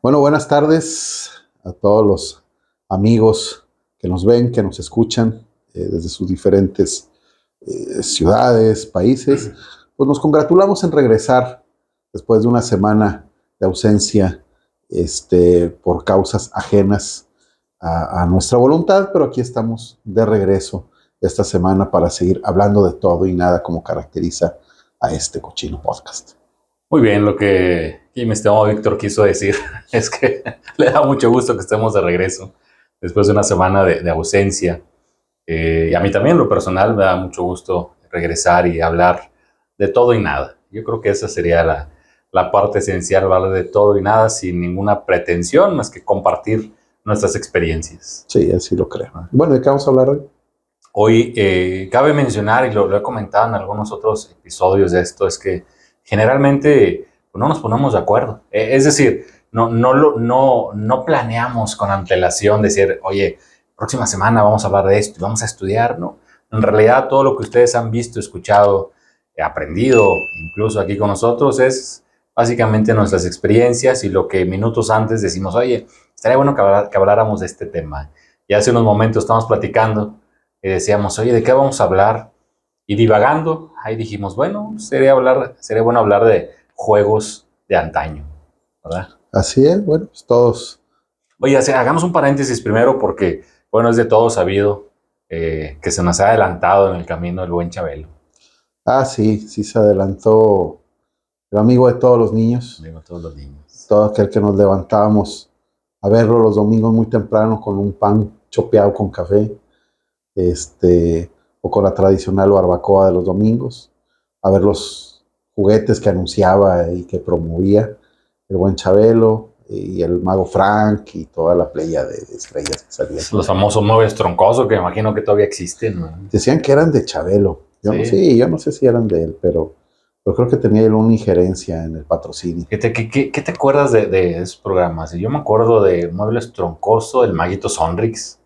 Bueno, buenas tardes a todos los amigos que nos ven, que nos escuchan desde sus diferentes ciudades, países. Pues nos congratulamos en regresar después de una semana de ausencia por causas ajenas a nuestra voluntad, pero aquí estamos de regreso esta semana para seguir hablando de todo y nada como caracteriza a este cochino podcast. Muy bien, lo que mi estimado Víctor quiso decir es que le da mucho gusto que estemos de regreso después de una semana de ausencia. Y a mí también, lo personal, me da mucho gusto regresar y hablar de todo y nada. Yo creo que esa sería la parte esencial, hablar de todo y nada sin ninguna pretensión más que compartir nuestras experiencias. Sí, así lo creo. Bueno, ¿de qué vamos a hablar hoy? Hoy cabe mencionar, y lo he comentado en algunos otros episodios de esto, es que generalmente pues, no nos ponemos de acuerdo. Es decir, no planeamos con antelación decir, oye, próxima semana vamos a hablar de esto y vamos a estudiar, ¿no? En realidad todo lo que ustedes han visto, escuchado, aprendido, incluso aquí con nosotros, es básicamente nuestras experiencias y lo que minutos antes decimos, oye, estaría bueno que habláramos de este tema. Y hace unos momentos estamos platicando y decíamos, oye, ¿de qué vamos a hablar? Y divagando, ahí dijimos, bueno, sería bueno hablar de juegos de antaño, ¿verdad? Así es, bueno, pues todos. Oye, hagamos un paréntesis primero porque, bueno, es de todo sabido que se nos ha adelantado en el camino el buen Chabelo. Sí, se adelantó el amigo de todos los niños. Digo, todos los niños. Todo aquel que nos levantábamos a verlo los domingos muy temprano con un pan chopeado con café, o con la tradicional barbacoa de los domingos, a ver los juguetes que anunciaba y que promovía el buen Chabelo y el mago Frank y toda la playa de estrellas que salían. Los famosos muebles troncosos que imagino que todavía existen, ¿no? Decían que eran de Chabelo. Yo no sé si eran de él, pero creo que tenía él una injerencia en el patrocinio. ¿Qué te acuerdas de esos programas? Yo me acuerdo de Muebles Troncoso, el Maguito Sonrix,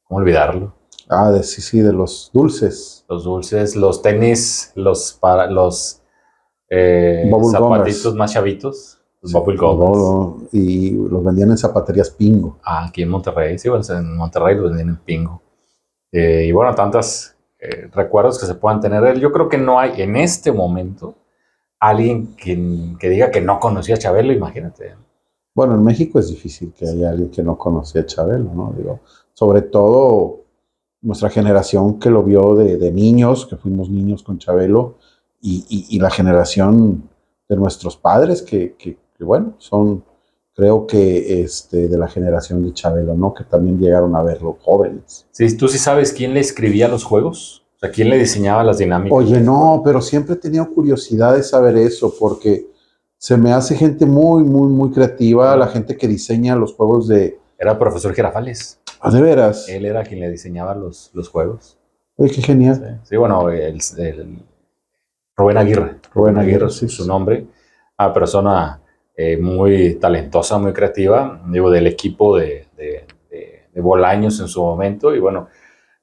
¿cómo olvidarlo? Sí, de los dulces. Los dulces, los tenis, los Bubble zapatitos Gummers. más chavitos, los Sí, Bubble Gummers. y los vendían en zapaterías Pingo. Aquí en Monterrey, sí, pues en Monterrey los vendían en Pingo. Y bueno, tantos recuerdos que se puedan tener. Yo creo que no hay en este momento alguien que diga que no conocía a Chabelo, imagínate. Bueno, en México es difícil que haya alguien que no conocía a Chabelo, ¿no? Digo, sobre todo nuestra generación que lo vio de niños, que fuimos niños con Chabelo, y la generación de nuestros padres, que bueno, son, creo que de la generación de Chabelo, ¿no? Que también llegaron a verlo jóvenes. Sí, ¿tú sí sabes quién le escribía los juegos? O sea, ¿quién le diseñaba las dinámicas? Oye, no, pero siempre he tenido curiosidad de saber eso, porque se me hace gente muy, muy, muy creativa, la gente que diseña los juegos de... Era el profesor Girafales. ¿De veras? Él era quien le diseñaba los juegos. Oye, qué genial. Sí, bueno, Rubén Aguirre. Rubén Aguirre, sí, su nombre. Una persona muy talentosa, muy creativa, digo, del equipo de Bolaños en su momento. Y bueno,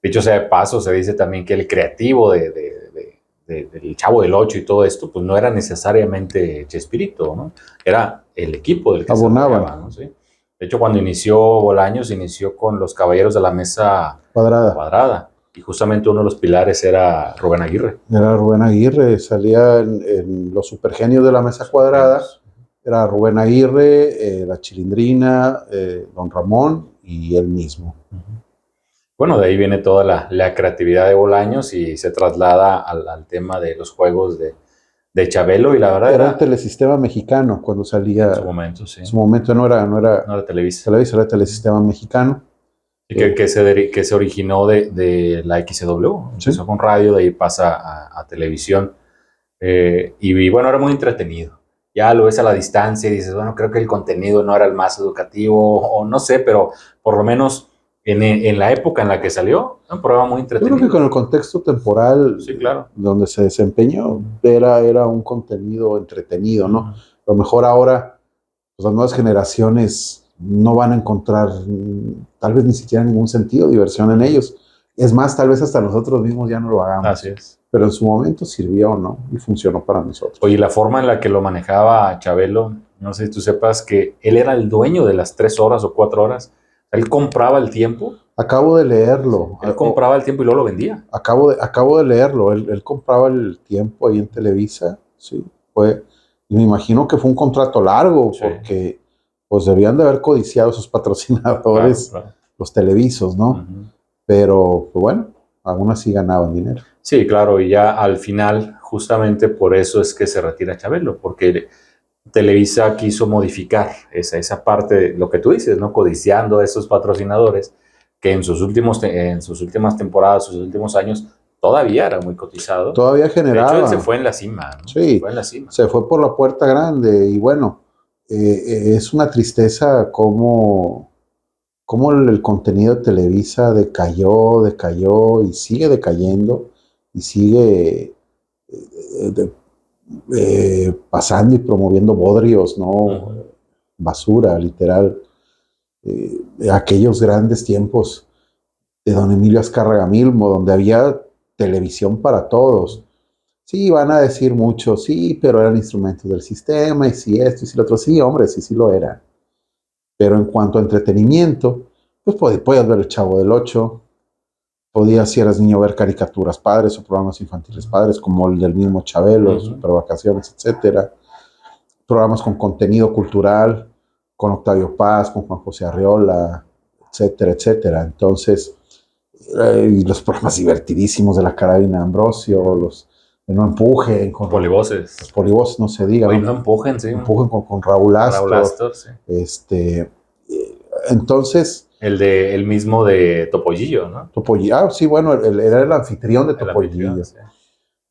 dicho sea de paso, se dice también que el creativo del Chavo del Ocho y todo esto, pues no era necesariamente Chespirito, ¿no? Era el equipo del que abonaban, se ¿no? ¿Sí? De hecho, cuando inició Bolaños, inició con los Caballeros de la Mesa Cuadrada. Y justamente uno de los pilares era Rubén Aguirre. Era Rubén Aguirre, salía en Los Supergenios de la Mesa Cuadrada. Era Rubén Aguirre, la Chilindrina, Don Ramón y él mismo. Bueno, de ahí viene toda la creatividad de Bolaños y se traslada al tema de los juegos de Chabelo, y la verdad era el Telesistema Mexicano cuando salía. En su momento, sí. En su momento no era Televisa. Era el Telesistema Mexicano. Y que se originó de la XCW. Empezó ¿Sí? con radio, de ahí pasa a televisión. Y bueno, era muy entretenido. Ya lo ves a la distancia y dices, bueno, creo que el contenido no era el más educativo, o no sé, pero por lo menos en la época en la que salió, un programa muy entretenido. Yo creo que con el contexto temporal, sí, claro, donde se desempeñó, era un contenido entretenido, ¿no? A lo mejor ahora, pues, las nuevas generaciones no van a encontrar, tal vez ni siquiera ningún sentido, diversión en ellos. Es más, tal vez hasta nosotros mismos ya no lo hagamos. Así es. Pero en su momento sirvió, ¿no? Y funcionó para nosotros. Oye, la forma en la que lo manejaba Chabelo, no sé si tú sepas que él era el dueño de las 3 horas o 4 horas. Él compraba el tiempo. Acabo de leerlo. Él compraba el tiempo y luego lo vendía. Acabo de leerlo. Él compraba el tiempo ahí en Televisa. Sí, y me imagino que fue un contrato largo, Sí. porque pues debían de haber codiciado sus patrocinadores, Claro. los televisos, ¿no? Uh-huh. Pero, pues bueno, aún así ganaban dinero. Sí, claro, y ya al final, justamente por eso es que se retira Chabelo, porque Televisa quiso modificar esa parte, de lo que tú dices, ¿no? Codiciando a esos patrocinadores que en sus últimas temporadas, sus últimos años, todavía era muy cotizado. Todavía generaba. De hecho, él se fue en la cima, ¿no? Sí, se fue en la cima. Se fue por la puerta grande y bueno, es una tristeza cómo el contenido de Televisa decayó y sigue decayendo y sigue pasando y promoviendo bodrios, ¿no? Uh-huh. Basura, literal. Aquellos grandes tiempos de don Emilio Azcárraga Milmo, donde había televisión para todos. Sí, van a decir mucho, sí, pero eran instrumentos del sistema, y si esto, y si lo otro. Sí, hombre, sí lo era. Pero en cuanto a entretenimiento, pues podías ver El Chavo del Ocho, podías, si eras niño, ver caricaturas padres o programas infantiles padres, como el del mismo Chabelo, Super Vacaciones, etcétera. Programas con contenido cultural, con Octavio Paz, con Juan José Arriola, etcétera, etcétera. Entonces, y los programas divertidísimos de La Carabina de Ambrosio, los de No Empujen, con Polivoces. Los Polivoces, no se diga. Oye, No Empujen, sí. Empujen con Raúl Astor. Raúl Astor, sí. Entonces... El mismo de Topollillo, ¿no? Topollillo, sí, bueno, él era el anfitrión de Topollillo. Sí.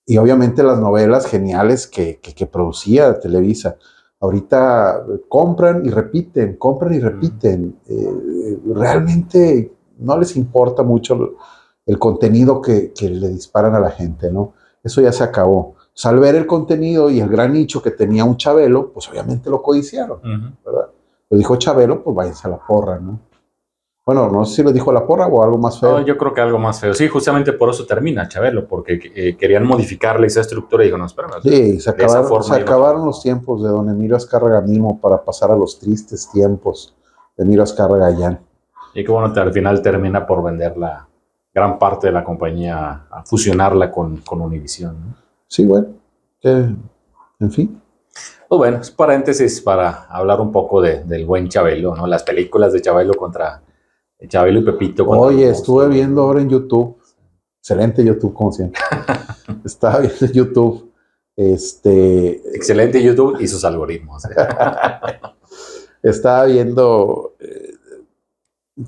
Y obviamente las novelas geniales que producía Televisa. Ahorita compran y repiten. Realmente no les importa mucho el contenido que le disparan a la gente, ¿no? Eso ya se acabó. Al ver el contenido y el gran nicho que tenía un Chabelo, pues obviamente lo codiciaron, ¿verdad? Lo dijo Chabelo, pues váyanse a la porra, ¿no? Bueno, no sé si lo dijo a la porra o algo más feo. No, yo creo que algo más feo. Sí, justamente por eso termina Chabelo, porque querían modificarle esa estructura y dijo, no, espérame. Sí, se acabaron los tiempos de don Emilio Azcárraga Milmo para pasar a los tristes tiempos de Emilio Azcárraga Gallán. Y que bueno, al final termina por vender la gran parte de la compañía, a fusionarla con Univision, ¿no? Sí, bueno, en fin. Pues bueno, es paréntesis para hablar un poco del buen Chabelo, ¿no? Las películas de Chabelo contra Chabelo y Pepito. Oye, estuve viendo ahora en YouTube, excelente YouTube como siempre. Estaba viendo en YouTube, excelente YouTube y sus algoritmos. Estaba viendo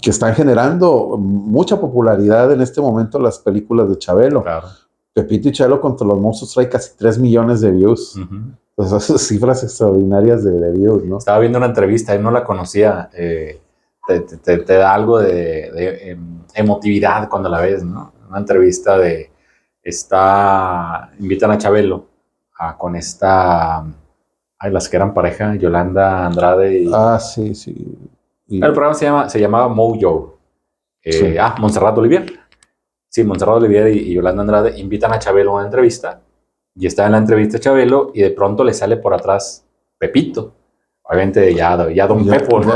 que están generando mucha popularidad en este momento las películas de Chabelo. Claro. Pepito y Chabelo contra los monstruos trae casi 3 millones de views. Pues esas cifras extraordinarias de views, ¿no? Estaba viendo una entrevista y no la conocía. Te da algo de emotividad cuando la ves, ¿no? Una entrevista invitan a Chabelo con las que eran pareja, Yolanda Andrade y... sí. El programa se llamaba Mojo. Sí. Montserrat Olivier. Sí, Montserrat Olivier y Yolanda Andrade invitan a Chabelo a una entrevista y está en la entrevista Chabelo y de pronto le sale por atrás Pepito. Obviamente ya Don Pepo, ¿no?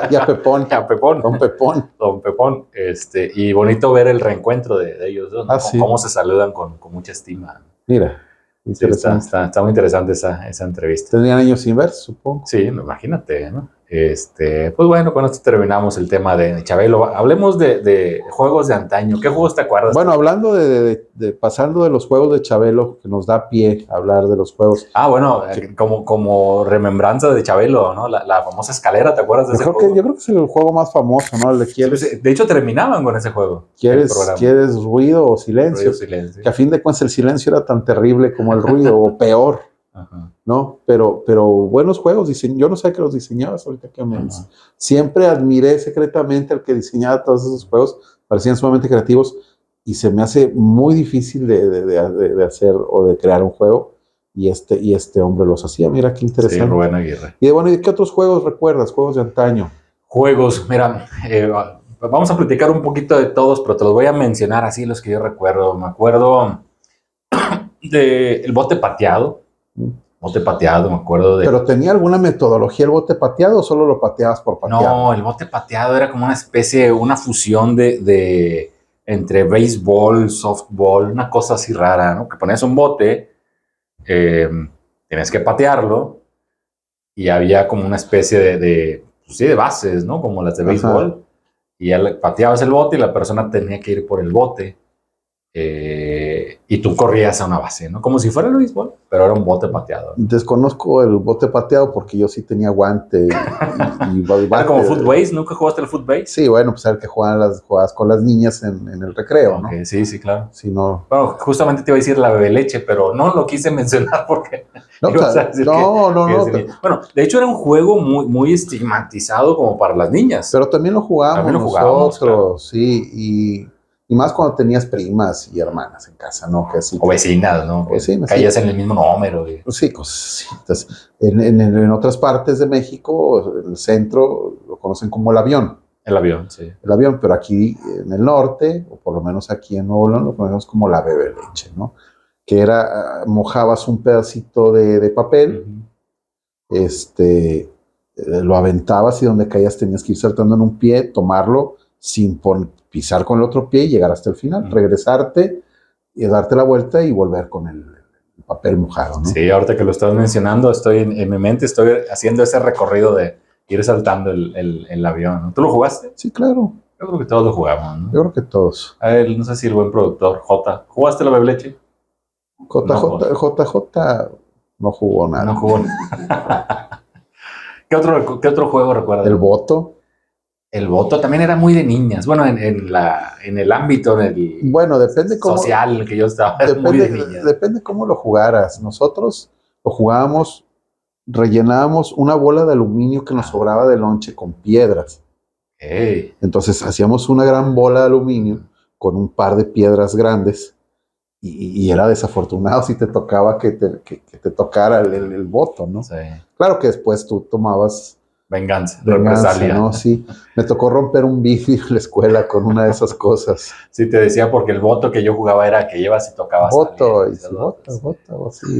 Ya Pepón. Ya Pepón. Don Pepón. Don Pepón. Y bonito ver el reencuentro de ellos dos, ¿no? Sí. Cómo se saludan con mucha estima. Mira, interesante. Sí, está muy interesante esa entrevista. Tenían años sin ver, supongo. Sí, imagínate, ¿no? Pues bueno, con esto terminamos el tema de Chabelo. Hablemos de juegos de antaño. ¿Qué juegos te acuerdas? Bueno, hablando pasando de los juegos de Chabelo, que nos da pie a hablar de los juegos. Bueno, como remembranza de Chabelo, ¿no? La famosa escalera, ¿te acuerdas de ese juego? Yo creo que es el juego más famoso, ¿no? De hecho, terminaban con ese juego. ¿Quieres ruido o silencio? Que a fin de cuentas el silencio era tan terrible como el ruido, o peor. Ajá. ¿No? Pero buenos juegos, yo no sé qué los diseñabas ahorita que me dices. Siempre admiré secretamente al que diseñaba todos esos juegos, parecían sumamente creativos y se me hace muy difícil de hacer o de crear un juego y este hombre los hacía, mira qué interesante. Sí, Rubén Aguirre. ¿Y qué otros juegos recuerdas? Juegos de antaño. Juegos, mira, vamos a platicar un poquito de todos, pero te los voy a mencionar así los que yo recuerdo. Me acuerdo del bote pateado. Bote pateado, me acuerdo de... ¿Pero tenía alguna metodología el bote pateado o solo lo pateabas por patear? No, el bote pateado era como una especie, una fusión entre béisbol, softball, una cosa así rara, ¿no? Que ponías un bote, eh, tienes que patearlo y había como una especie pues sí, de bases, ¿no? Como las de béisbol. Y ya pateabas el bote y la persona tenía que ir por el bote. Y tú corrías a una base, ¿no? Como si fuera el béisbol, pero era un bote pateado. Desconozco el bote pateado porque yo sí tenía guante y bate. Era como footbase, ¿nunca jugaste el footbase? Sí, bueno, pues el que jugabas con las niñas en el recreo, Okay, ¿no? sí, sí, claro. Si no... Bueno, justamente te iba a decir la bebeleche, pero no lo quise mencionar porque No, ibas a decir bueno, de hecho era un juego muy, muy estigmatizado como para las niñas. Pero también lo jugábamos nosotros, claro. Sí, y más cuando tenías primas y hermanas en casa, ¿no? Que así, o vecinas, ¿no? Que vecinas, caías sí. en el mismo número. Pues sí, cosas así. Entonces, en otras partes de México, el centro lo conocen como el avión. El avión, sí. El avión, pero aquí en el norte, o por lo menos aquí en Nuevo León, lo conocemos como la bebeleche, ¿no? Que era, mojabas un pedacito de papel, lo aventabas y donde caías tenías que ir saltando en un pie, tomarlo sin pisar con el otro pie y llegar hasta el final, regresarte y darte la vuelta y volver con el papel mojado, ¿no? Sí, ahorita que lo estás mencionando, estoy en mi mente, estoy haciendo ese recorrido de ir saltando el avión, ¿no? ¿Tú lo jugaste? Sí, claro. Yo creo que todos lo jugamos, ¿no? Yo creo que todos. A ver, no sé si el buen productor, J, ¿jugaste la bebeleche? JJ no jugó nada. No jugó nada. ¿Qué otro juego recuerdas? El voto. El voto también era muy de niñas. Bueno, en el ámbito bueno, depende cómo, social en el que yo estaba, era muy de niñas. Depende cómo lo jugaras. Nosotros lo jugábamos, rellenábamos una bola de aluminio que nos sobraba de lonche con piedras. Hey. Entonces hacíamos una gran bola de aluminio con un par de piedras grandes y era desafortunado si te tocaba que te tocara el voto, ¿no? Sí. Claro que después tú tomabas venganza, represalia, ¿no? Sí, me tocó romper un vidrio en la escuela con una de esas cosas. Sí, te decía porque el voto que yo jugaba era que llevas y tocabas. Voto, y sí, voto, sí.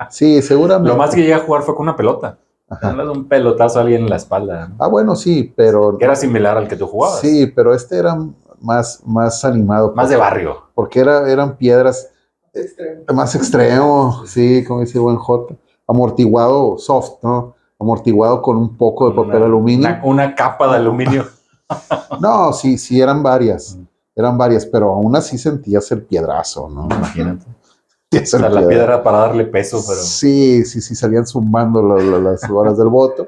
Sí, seguramente. Lo más que llegué a jugar fue con una pelota. Darle un pelotazo a alguien en la espalda, ¿no? Ah, bueno, sí, pero... Que era similar al que tú jugabas. Sí, pero este era más animado. Más de barrio. Porque eran piedras más extremo, sí, como dice buen J. Amortiguado soft, ¿no? Amortiguado con un poco de papel aluminio. Una capa de aluminio. No, sí, eran varias, pero aún así sentías el piedrazo, ¿no? Imagínate. O sea, la piedra para darle peso, pero... Sí, salían zumbando las horas del voto.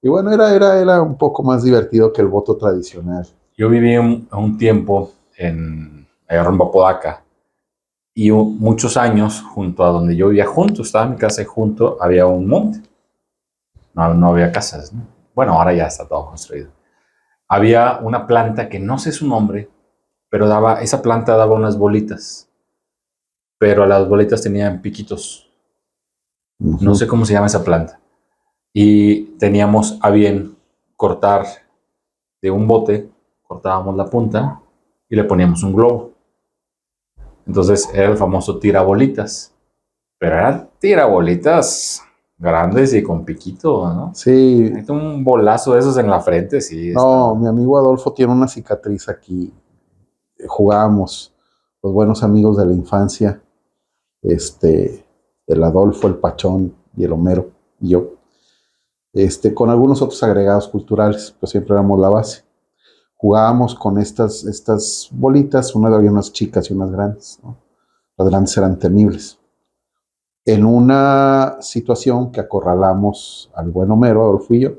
Y bueno, era un poco más divertido que el voto tradicional. Yo viví un tiempo en rumbo a Podaca y muchos años junto a donde yo vivía, estaba en mi casa y junto había un monte. No había casas, ¿no? Bueno, ahora ya está todo construido. Había una planta que no sé su nombre, pero esa planta daba unas bolitas, pero las bolitas tenían piquitos. No sé cómo se llama esa planta. Y teníamos a bien cortar de un bote, cortábamos la punta y le poníamos un globo. Entonces era el famoso tirabolitas, pero eran tirabolitas grandes y con piquito, ¿no? Sí. Un bolazo de esos en la frente, sí. No, mi amigo Adolfo tiene una cicatriz aquí. Jugábamos, los buenos amigos de la infancia, el Adolfo, el Pachón y el Homero y yo, con algunos otros agregados culturales, pues siempre éramos la base. Jugábamos con estas bolitas, había unas chicas y unas grandes, ¿no? Las grandes eran temibles. En una situación que acorralamos al buen Homero, Adolfo y yo,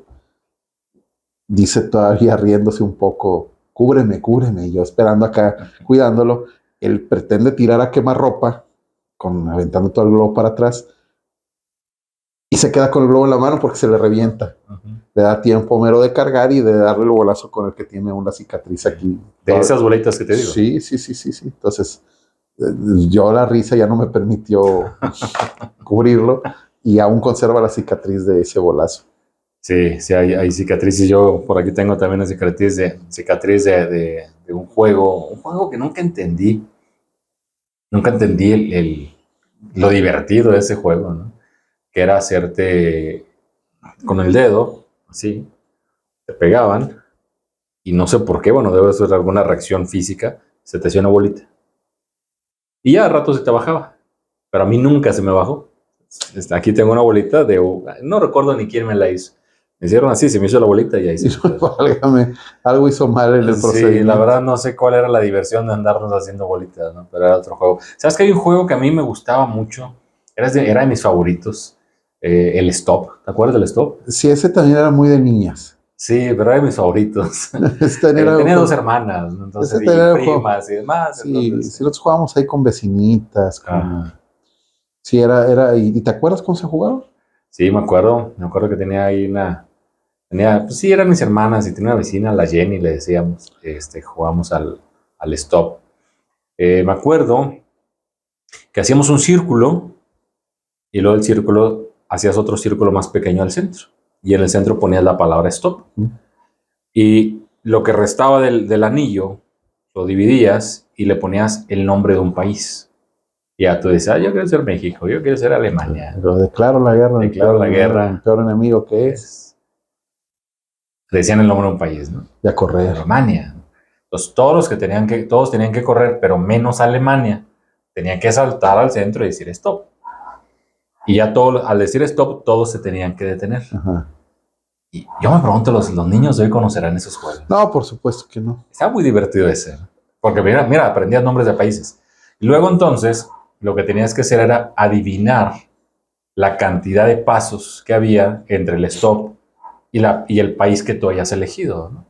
dice todavía riéndose un poco, cúbreme, y yo esperando acá, cuidándolo, él pretende tirar a quemarropa, aventando todo el globo para atrás, y se queda con el globo en la mano porque se le revienta. Le da tiempo a Homero de cargar y de darle el bolazo con el que tiene una cicatriz aquí. De esas bolitas que te digo. Sí. Entonces, yo la risa ya no me permitió cubrirlo y aún conserva la cicatriz de ese bolazo. Sí, hay cicatrices. Yo por aquí tengo también una cicatriz de un juego que nunca entendí. Nunca entendí lo divertido de ese juego, ¿no? que era hacerte con el dedo, así, te pegaban, y no sé por qué, bueno, debe ser alguna reacción física, se te hacía una bolita. Y ya a rato se te bajaba, pero a mí nunca se me bajó. Aquí tengo una bolita no recuerdo ni quién me la hizo. Me hicieron así, se me hizo la bolita y ahí se me quedó. Válgame, algo hizo mal en el Sí, procedimiento. la verdad no sé cuál era la diversión de andarnos haciendo bolitas, ¿no? Pero era otro juego. ¿Sabes que hay un juego que a mí me gustaba mucho? Era de mis favoritos. El Stop. ¿Te acuerdas del Stop? Sí, ese también era muy de niñas. Sí, pero era de mis favoritos. Ese también era un Tenía dos juego. hermanas, ¿no? Ese Entonces, también y era un juego. primas y demás. Sí, Entonces, sí, nosotros jugábamos ahí con vecinitas, ajá. Sí, era, ¿y te acuerdas cómo se jugaba? Sí, me acuerdo que tenía ahí pues sí, eran mis hermanas y tenía una vecina, la Jenny, le decíamos, jugamos al Stop. Me acuerdo que hacíamos un círculo y luego el círculo hacías otro círculo más pequeño al centro y en el centro ponías la palabra stop y lo que restaba del anillo lo dividías y le ponías el nombre de un país. Y ya tú decías, yo quiero ser México, yo quiero ser Alemania. Lo declaro la guerra, Declaro la guerra. el peor enemigo que es. Decían el nombre de un país, ¿no? Y a correr. Alemania. Entonces todos tenían que correr, pero menos Alemania. Tenían que saltar al centro y decir stop. Y ya al decir stop, todos se tenían que detener. Ajá. Y yo me pregunto, los niños de hoy conocerán esos juegos. No, por supuesto que no. Está muy divertido ese. Porque mira, aprendías nombres de países. Y luego entonces, lo que tenías que hacer era adivinar la cantidad de pasos que había entre el stop y el país que tú hayas elegido, ¿no?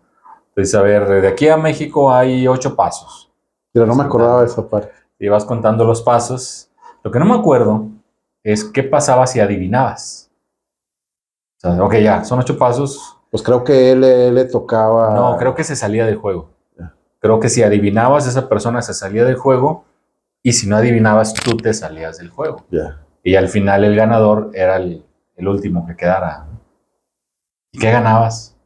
Entonces, a ver, de aquí a México hay 8 pasos. Pero no me acordaba de esa parte. Y vas contando los pasos. Lo que no me acuerdo es qué pasaba si adivinabas. O sea, ok, ya, son 8 pasos. Pues creo que él le tocaba. No, creo que se salía del juego. Ya. Creo que si adivinabas, esa persona se salía del juego. Y si no adivinabas, tú te salías del juego. Ya. Y al final el ganador era el último que quedara. ¿Y qué ganabas?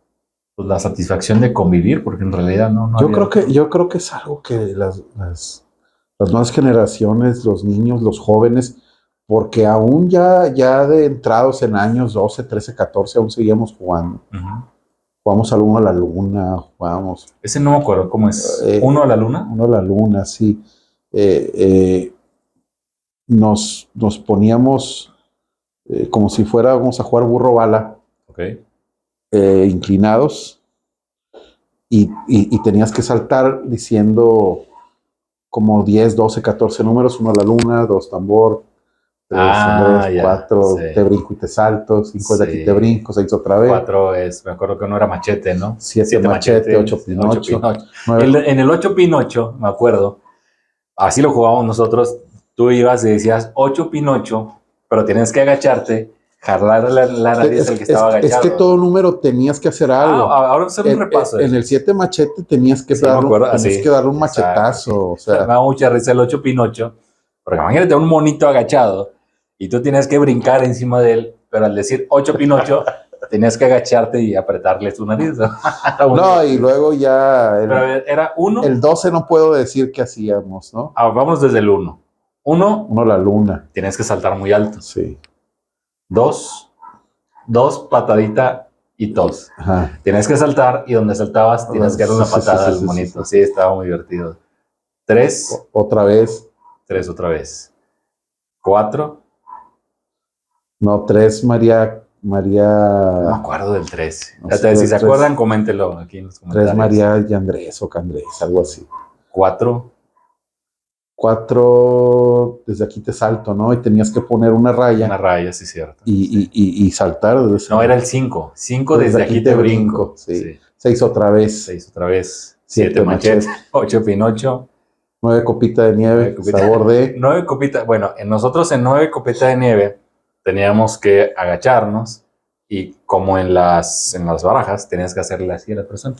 Pues la satisfacción de convivir, porque en realidad no Yo había... creo que es algo que las nuevas generaciones, los niños, los jóvenes, porque aún ya de entrados en años 12, 13, 14, aún seguíamos jugando. Uh-huh. Jugamos al uno a la luna, jugamos. Ese no me acuerdo cómo es. ¿Uno a la luna? Uno a la luna, sí. Nos poníamos como si fuéramos a jugar burro bala, Okay. Inclinados, y tenías que saltar diciendo como 10, 12, 14 números, 1 a la luna, 2 tambor, 3, ya, 4, sí. te brinco y te salto, 5 de aquí te brinco, 6 otra vez. 4 me acuerdo que no era machete, ¿no? 7 machete, 8 pinocho. 9. En el 8 pinocho, me acuerdo, así lo jugábamos nosotros, tú ibas y decías 8 pinocho, pero tienes que agacharte, jalar la nariz del que estaba agachado. Es que todo número tenías que hacer algo. Ahora hacer un repaso. En el 7 machete tenías que darle un machetazo. Sí. O sea, me da mucha risa el 8 pinocho, porque imagínate un monito agachado y tú tienes que brincar encima de él, pero al decir 8 pinocho, tenías que agacharte y apretarle su nariz. No, y luego ya... Pero era 1. El 12 no puedo decir qué hacíamos, ¿no? Vamos desde el 1. 1. 1 la luna. Tienes que saltar muy alto. Sí. 2, patadita y tos. Ajá. Tienes que saltar y donde saltabas tienes que dar una patada al monito. Sí, estaba muy divertido. 3. Otra vez. 3 otra vez. 4. No, 3 María. No me acuerdo del 3. No, si se acuerdan, coméntenlo aquí en los comentarios. 3 María y Andrés o Candrés, algo así. 4. 4, desde aquí te salto, ¿no? Y tenías que poner una raya. Una raya, sí, cierto. Y saltar. No, era el 5. 5 desde aquí te brinco. Sí. 6 otra vez. 6 otra vez. 7 machete. 8 pinocho. 9 copita de nieve. Sabor de... 9 copitas. Bueno, nosotros en 9 copitas de nieve teníamos que agacharnos y como en las barajas tenías que hacerle así a la persona.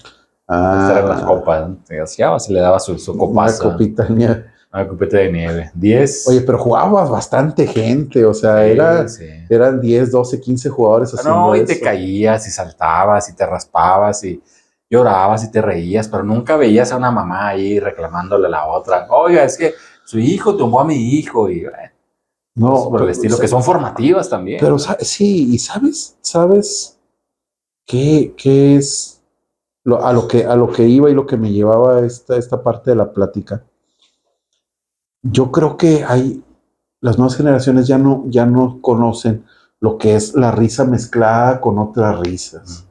Eran las copas. ¿No? Se le daba su copazo. 9 copitas de nieve. 9 copitas de nieve. 10. Oye, pero jugabas bastante gente, o sea, eran 10, 12, 15 jugadores haciendo No, y eso. te caías y saltabas y te raspabas y llorabas y te reías, pero nunca veías a una mamá ahí reclamándole a la otra. Oiga, es que su hijo tumbó a mi hijo y No, por el estilo, que son formativas también. Pero sí, y sabes qué es a lo que iba y lo que me llevaba esta parte de la plática. Yo creo que las nuevas generaciones ya no conocen lo que es la risa mezclada con otras risas,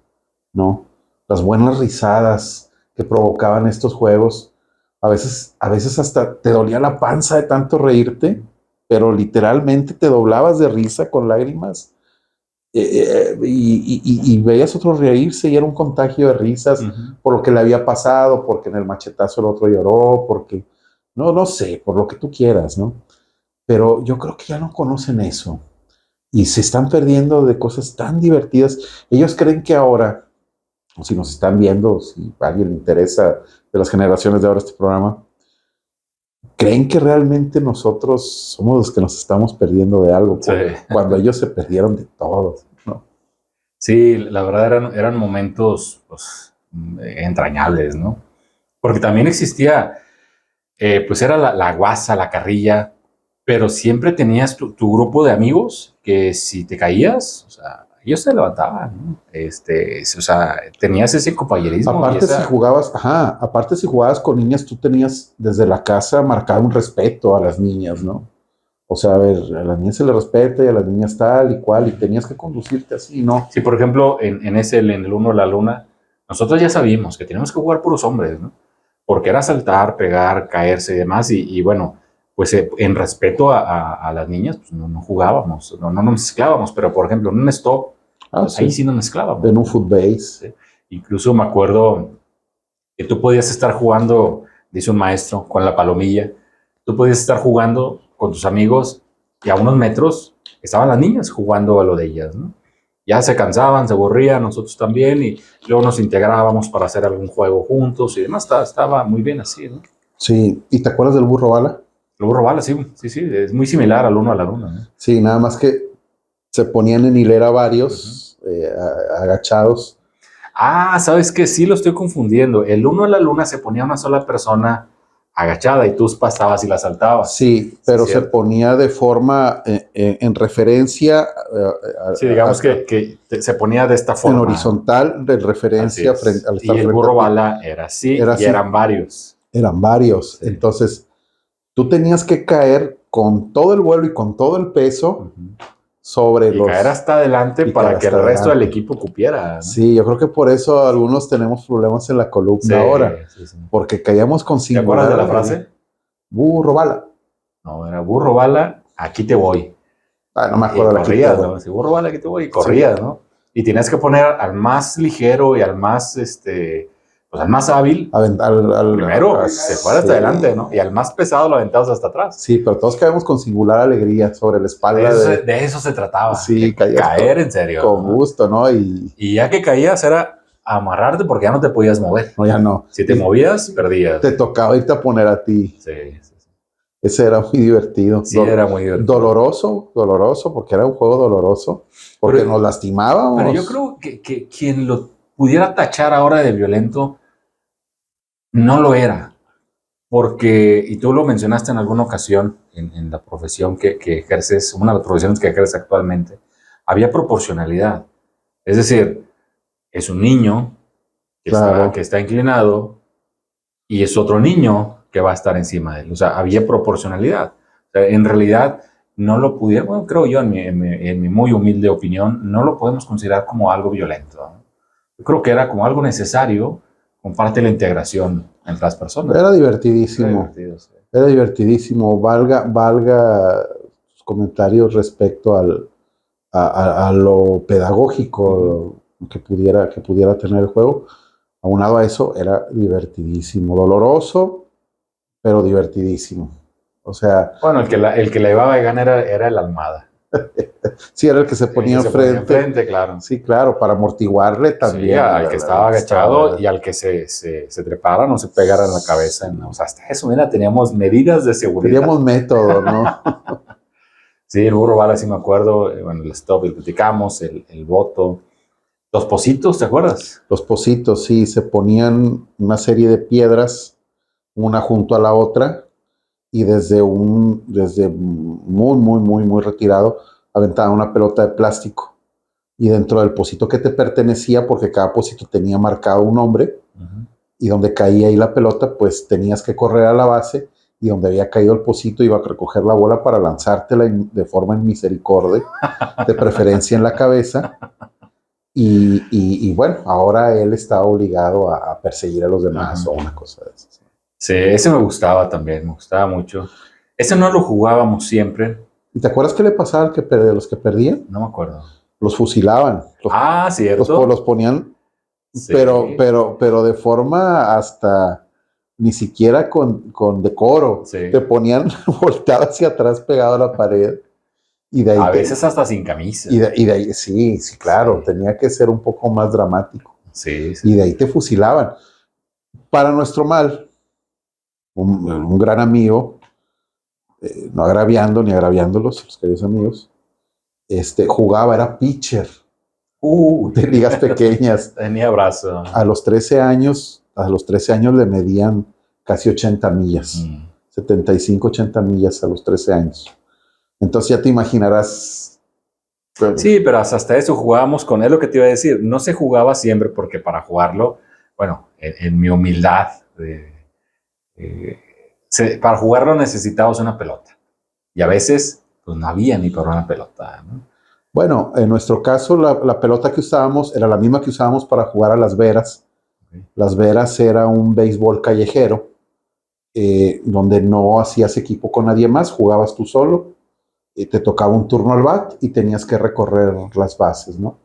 ¿no? Las buenas risadas que provocaban estos juegos. A veces hasta te dolía la panza de tanto reírte, pero literalmente te doblabas de risa con lágrimas y veías otro reírse y era un contagio de risas por lo que le había pasado, porque en el machetazo el otro lloró, porque, no sé, por lo que tú quieras, ¿no? Pero yo creo que ya no conocen eso y se están perdiendo de cosas tan divertidas. Ellos creen que ahora, o si nos están viendo, si a alguien le interesa de las generaciones de ahora este programa, creen que realmente nosotros somos los que nos estamos perdiendo de algo, Sí. cuando ellos se perdieron de todo, ¿no? Sí, la verdad eran momentos pues, entrañables, ¿no? Porque también existía, pues era la guasa, la carrilla, pero siempre tenías tu grupo de amigos que si te caías, o sea, ellos te levantaban, ¿no? O sea, tenías ese compañerismo. Aparte, aparte si jugabas con niñas, tú tenías desde la casa marcado un respeto a las niñas, ¿no? O sea, a ver, a las niñas se les respeta y a las niñas tal y cual, y tenías que conducirte así, ¿no? Sí, por ejemplo, en el uno de la luna, nosotros ya sabíamos que teníamos que jugar puros hombres, ¿no? Porque era saltar, pegar, caerse y demás, y bueno, pues en respeto a las niñas, pues no jugábamos, no nos mezclábamos, pero por ejemplo, en un stop, pues ahí sí nos mezclábamos. En un footbase. ¿Sí? Incluso me acuerdo que tú podías estar jugando, dice un maestro, con la palomilla, tú podías estar jugando con tus amigos y a unos metros estaban las niñas jugando a lo de ellas, ¿no? Ya se cansaban, se aburrían, nosotros también, y luego nos integrábamos para hacer algún juego juntos y demás. Estaba muy bien así, ¿no? Sí, ¿y te acuerdas del burro bala? El burro bala, sí, es muy similar al uno a la luna, ¿no? Sí, nada más que se ponían en hilera varios, agachados. Ah, ¿sabes qué? Sí lo estoy confundiendo. El uno a la luna se ponía una sola persona agachada y tú pasabas y la saltabas. Sí, pero se ponía de forma en referencia. Sí, digamos que se ponía de esta forma. En horizontal, de referencia frente al estar. Y el burro bala era así, y eran varios. Eran varios. Sí. Entonces, tú tenías que caer con todo el vuelo y con todo el peso sobre y caer hasta adelante para que el resto del equipo cupiera, ¿no? Sí, yo creo que por eso algunos tenemos problemas en la columna ahora. Sí. Porque caíamos con singular. ¿Te acuerdas de la frase? Burro bala. No, era burro bala, aquí te voy. Ah, no me acuerdo de la corrías, ¿no? Si burro bala, aquí te voy, y corrías, ¿no? Y tienes que poner al más ligero y al más, pues al más hábil, primero se fuera hasta adelante, ¿no? Y al más pesado lo aventabas hasta atrás. Sí, pero todos caemos con singular alegría sobre la espalda. De eso se trataba. Sí, caer en serio. Con gusto, ¿no? Y ya que caías era amarrarte porque ya no te podías mover. No, ya no. Si te movías, perdías. Te tocaba irte a poner a ti. Sí. Ese era muy divertido. Sí, era muy divertido. Doloroso, porque era un juego doloroso, porque nos lastimábamos. Pero yo creo que quien lo pudiera tachar ahora de violento no lo era, porque, y tú lo mencionaste en alguna ocasión, en la profesión que ejerces, una de las profesiones que ejerces actualmente, había proporcionalidad. Es decir, es un niño que está inclinado y es otro niño que va a estar encima de él. O sea, había proporcionalidad. O sea, en realidad, no lo pudieron, bueno, creo yo, en mi muy humilde opinión, no lo podemos considerar como algo violento, ¿no? Yo creo que era como algo necesario como parte de la integración entre las personas. Era divertidísimo. Era divertidísimo. Valga sus comentarios respecto a lo pedagógico que pudiera tener el juego. Aunado a eso, era divertidísimo. Doloroso, pero divertidísimo. O sea... Bueno, el que la iba a ganar era el Almada. Sí, era el que se ponía enfrente. Claro. Sí, claro, para amortiguarle también. Sí, al que estaba agachado y al que se trepara, no se pegara en la cabeza. ¿No? O sea, hasta eso, mira, teníamos medidas de seguridad. Teníamos método, ¿no? Sí, el burro bala, sí me acuerdo. Bueno, el stop, el platicamos, el voto. Los pocitos, ¿te acuerdas? Los pocitos, sí, se ponían una serie de piedras, una junto a la otra, y desde muy, muy, muy, muy retirado, aventaban una pelota de plástico. Y dentro del pocito que te pertenecía, porque cada pocito tenía marcado un nombre, y donde caía ahí la pelota, pues tenías que correr a la base, y donde había caído el pocito iba a recoger la bola para lanzártela de forma en misericordia, de preferencia en la cabeza. Y bueno, ahora él está obligado a perseguir a los demás o una cosa de esas. Sí, ese me gustaba también, me gustaba mucho. Ese no lo jugábamos siempre. ¿Y te acuerdas qué le pasaba a los que perdían? No me acuerdo. Los fusilaban. Cierto. Los ponían, Sí. pero de forma hasta ni siquiera con decoro. Sí. Te ponían volteado hacia atrás pegado a la pared. Y de ahí a veces hasta sin camisa. Y de ahí, sí, claro, tenía que ser un poco más dramático. Sí. Y de ahí te fusilaban. Para nuestro mal, un gran amigo, no agraviando ni agraviándolos, los queridos amigos, jugaba, era pitcher de ligas pequeñas. Tenía brazo. A los 13 años le medían casi 80 millas, 75, 80 millas a los 13 años. Entonces ya te imaginarás. Sí, pero hasta eso jugábamos con él, lo que te iba a decir. No se jugaba siempre porque para jugarlo, bueno, en mi humildad, para jugarlo necesitabas una pelota. Y a veces, pues no había ni para una pelota, ¿no? Bueno, en nuestro caso, la pelota que usábamos era la misma que usábamos para jugar a las veras. Okay. Las veras era un béisbol callejero, donde no hacías equipo con nadie más, jugabas tú solo, te tocaba un turno al bat y tenías que recorrer las bases, ¿no?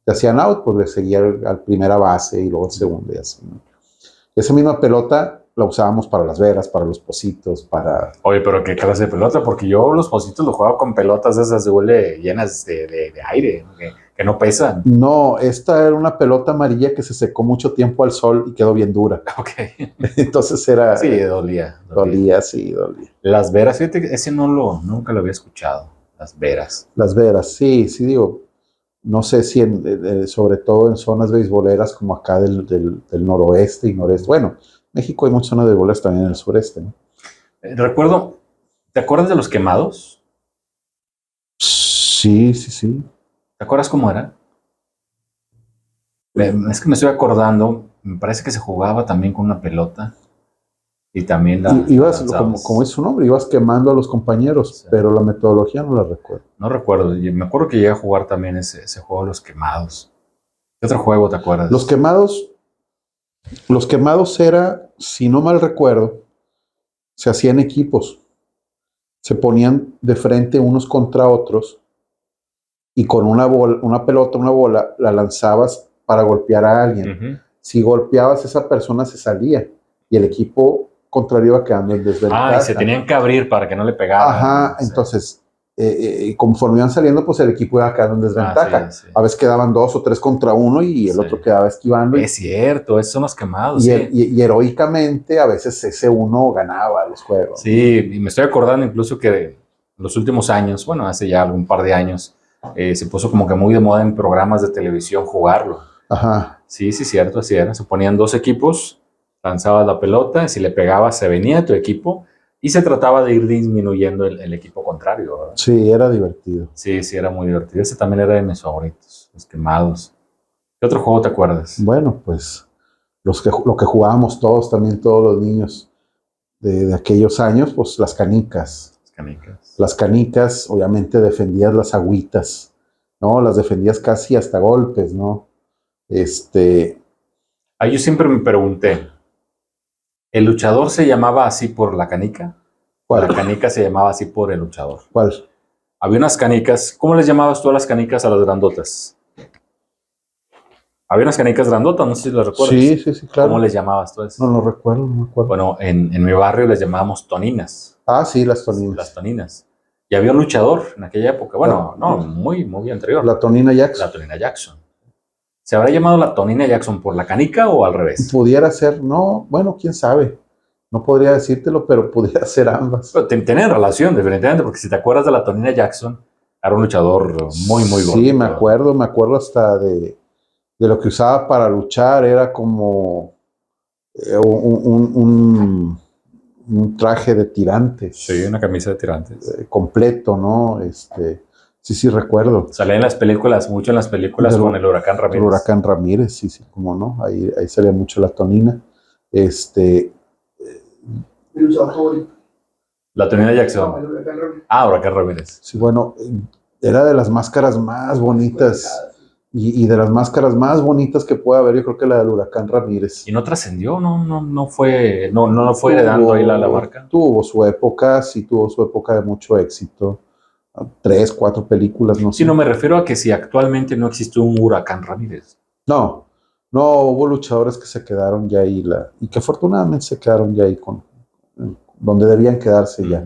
Te hacían out, pues le seguía al primera base y luego al segundo y así, ¿no? Esa misma pelota la usábamos para las veras, para los pocitos, para... Oye, pero ¿qué clase de pelota? Porque yo los pocitos los jugaba con pelotas esas de hule llenas de aire, que no pesan. No, esta era una pelota amarilla que se secó mucho tiempo al sol y quedó bien dura. Ok. Entonces era... Sí, dolía. Dolía, sí, dolía. Las veras, fíjate, ese nunca lo había escuchado. Las veras. Las veras, sí, digo, no sé si sobre todo en zonas beisboleras como acá del noroeste y noreste. Bueno, México hay muchas zonas de beisboleras también en el sureste, ¿no? Recuerdo, ¿te acuerdas de los quemados? Sí. ¿Te acuerdas cómo era? Es que me estoy acordando, me parece que se jugaba también con una pelota. Y también ibas, como es su nombre, ibas quemando a los compañeros, sí. Pero la metodología no la recuerdo. No recuerdo, me acuerdo que llegué a jugar también ese juego de los quemados. ¿Qué otro juego te acuerdas? Los quemados era, si no mal recuerdo, se hacían equipos. Se ponían de frente unos contra otros y con una bola, la lanzabas para golpear a alguien. Uh-huh. Si golpeabas, esa persona se salía y el equipo contrario iba quedando en desventaja. Y se tenían que abrir para que no le pegaran. Ajá, no sé. Entonces, conforme iban saliendo, pues el equipo iba quedando en desventaja. Sí. A veces quedaban 2 o 3 contra 1 y el otro quedaba esquivando. Es cierto, esos son los quemados. Y heroicamente, a veces ese uno ganaba los juegos. Sí, y me estoy acordando incluso que en los últimos años, bueno, hace ya algún par de años, se puso como que muy de moda en programas de televisión jugarlo. Ajá. Sí, cierto, así era. Se ponían 2 equipos, lanzabas la pelota, si le pegabas se venía tu equipo y se trataba de ir disminuyendo el equipo contrario, ¿verdad? Sí, era divertido. Sí, era muy divertido. Ese también era de mis favoritos, los quemados. ¿Qué otro juego te acuerdas? Bueno, pues lo que jugábamos todos los niños de aquellos años, pues las canicas. Las canicas, obviamente defendías las agüitas, ¿no? Las defendías casi hasta golpes, ¿no? Yo siempre me pregunté, ¿el luchador se llamaba así por la canica? ¿O la canica se llamaba así por el luchador? ¿Cuál? Había unas canicas, ¿cómo les llamabas tú a las canicas a las grandotas? Había unas canicas grandotas, no sé si las recuerdas. Sí, claro. ¿Cómo les llamabas tú eso? No lo recuerdo, no me acuerdo. Bueno, en mi barrio les llamábamos toninas. Ah, sí, las toninas. Las toninas. Y había un luchador en aquella época, bueno, muy anterior. La Tonina Jackson. La Tonina Jackson. ¿Se habrá llamado la Tonina Jackson por la canica o al revés? Pudiera ser, no, bueno, quién sabe. No podría decírtelo, pero pudiera ser ambas. Pero tienen relación, definitivamente, porque si te acuerdas de la Tonina Jackson, era un luchador muy bonito. Sí, me acuerdo hasta de lo que usaba para luchar, era como un traje de tirantes. Sí, una camisa de tirantes. Completo, ¿no? Sí, recuerdo. Salía en las películas, mucho en las películas con el Huracán Ramírez. El Huracán Ramírez, sí, cómo no. Ahí salía mucho la Tonina. Mi luchador favorito. La Tonina Jackson. No, el Huracán Ramírez. Huracán Ramírez. Sí, bueno, era de las máscaras más bonitas. Y de las máscaras más bonitas que puede haber, yo creo que la del Huracán Ramírez. ¿Y no trascendió? ¿No fue heredando ahí la marca? Tuvo su época, sí tuvo su época de mucho éxito. 3, 4 películas, no sé. Sí, no me refiero a que si actualmente no existe un Huracán Ramírez. No, hubo luchadores que se quedaron ya ahí, y que afortunadamente se quedaron ya ahí donde debían quedarse ya,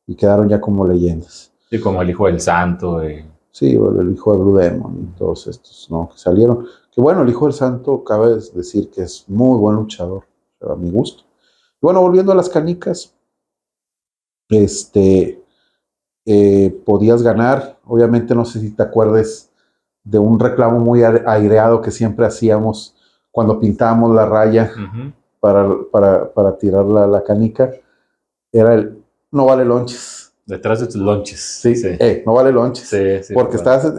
y quedaron ya como leyendas. Sí, como el Hijo del Santo. Sí, el Hijo de Blue Demon y todos estos, ¿no? Que salieron. Que bueno, el Hijo del Santo, cabe decir que es muy buen luchador, a mi gusto. Y bueno, volviendo a las canicas, podías ganar. Obviamente, no sé si te acuerdes de un reclamo muy aireado que siempre hacíamos cuando pintábamos la raya para tirar la canica. Era el no vale lonches. Detrás de tus lonches. Sí. No vale lonches. Sí, porque estabas...